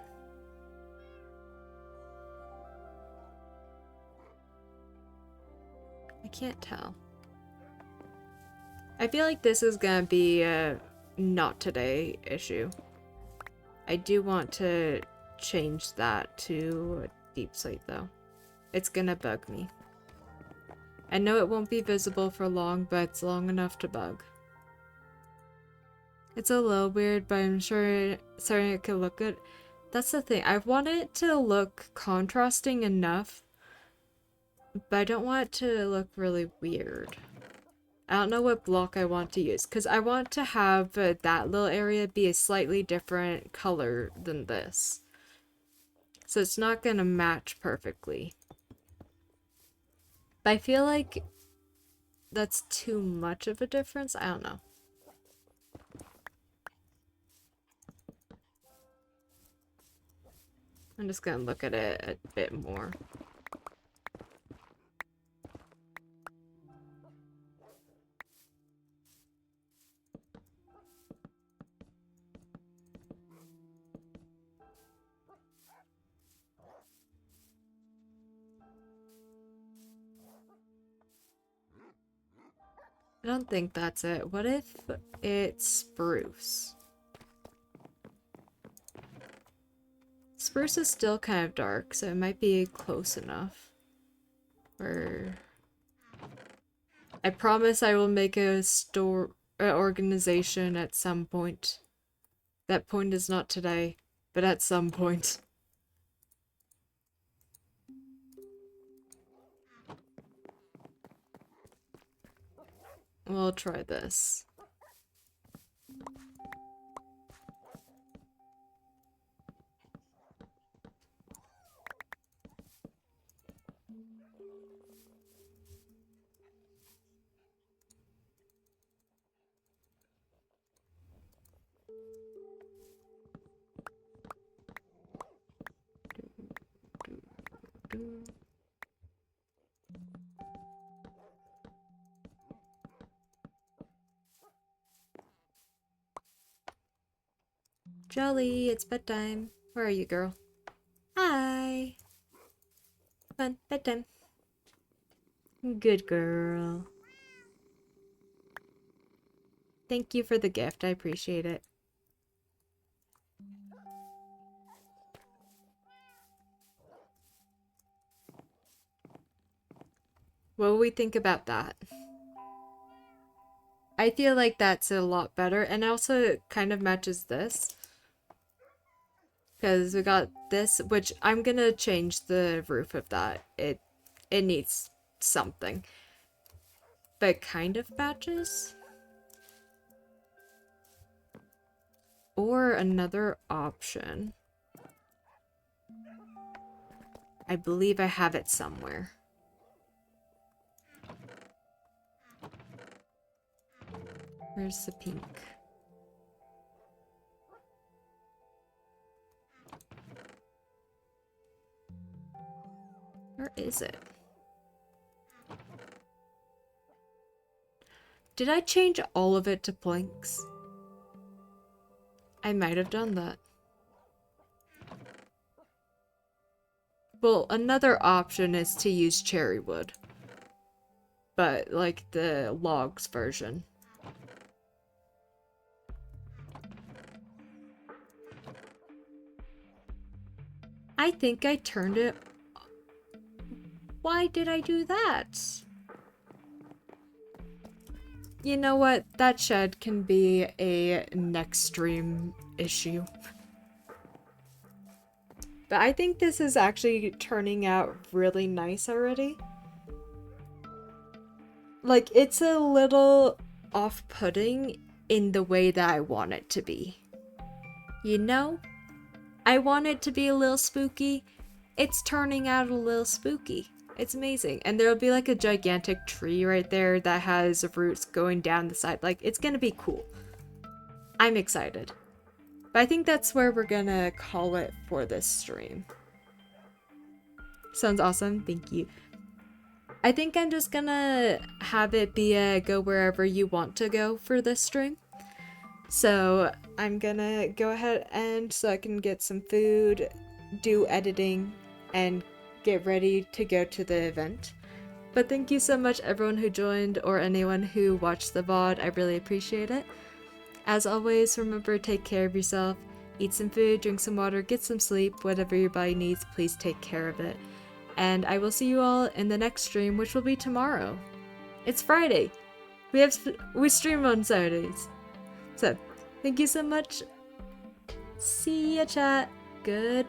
I can't tell. I feel like this is gonna be a not today issue. I do want to change that to deep slate though. It's gonna bug me. I know it won't be visible for long, but it's long enough to bug. It's a little weird, but I'm sure it could look good. That's the thing. I want it to look contrasting enough, but I don't want it to look really weird. I don't know what block I want to use, because I want to have that little area be a slightly different color than this. So it's not going to match perfectly. But I feel like that's too much of a difference. I don't know. I'm just going to look at it a bit more. I don't think that's it. What if it's spruce? Spruce is still kind of dark, so it might be close enough. Or I promise I will make a organization at some point. That point is not today, but at some point. We'll try this. Jolly, it's bedtime. Where are you, girl? Hi. Come on, bedtime. Good girl. Thank you for the gift. I appreciate it. What will we think about that? I feel like that's a lot better, and also it kind of matches this. Because we got this, which I'm gonna change the roof of that. It needs something. But it kind of matches. Or another option. I believe I have it somewhere. Where's the pink? Where is it? Did I change all of it to planks? I might have done that. Well, another option is to use cherry wood. But, like, the logs version. I think I turned it... Why did I do that? You know what? That shed can be a next stream issue. But I think this is actually turning out really nice already. Like, it's a little off-putting in the way that I want it to be. You know? I want it to be a little spooky. It's turning out a little spooky. It's amazing. And there'll be like a gigantic tree right there that has roots going down the side. Like, it's gonna be cool. I'm excited. But I think that's where we're gonna call it for this stream. Sounds awesome. Thank you. I think I'm just gonna have it be a go wherever you want to go for this stream. So I'm gonna go ahead and so I can get some food, do editing, and get ready to go to the event. But thank you so much everyone who joined or anyone who watched the VOD. I really appreciate it. As always, remember to take care of yourself. Eat some food, drink some water, get some sleep. Whatever your body needs, please take care of it. And I will see you all in the next stream, which will be tomorrow. It's Friday. We stream on Saturdays. So, thank you so much. See ya, chat. Goodbye.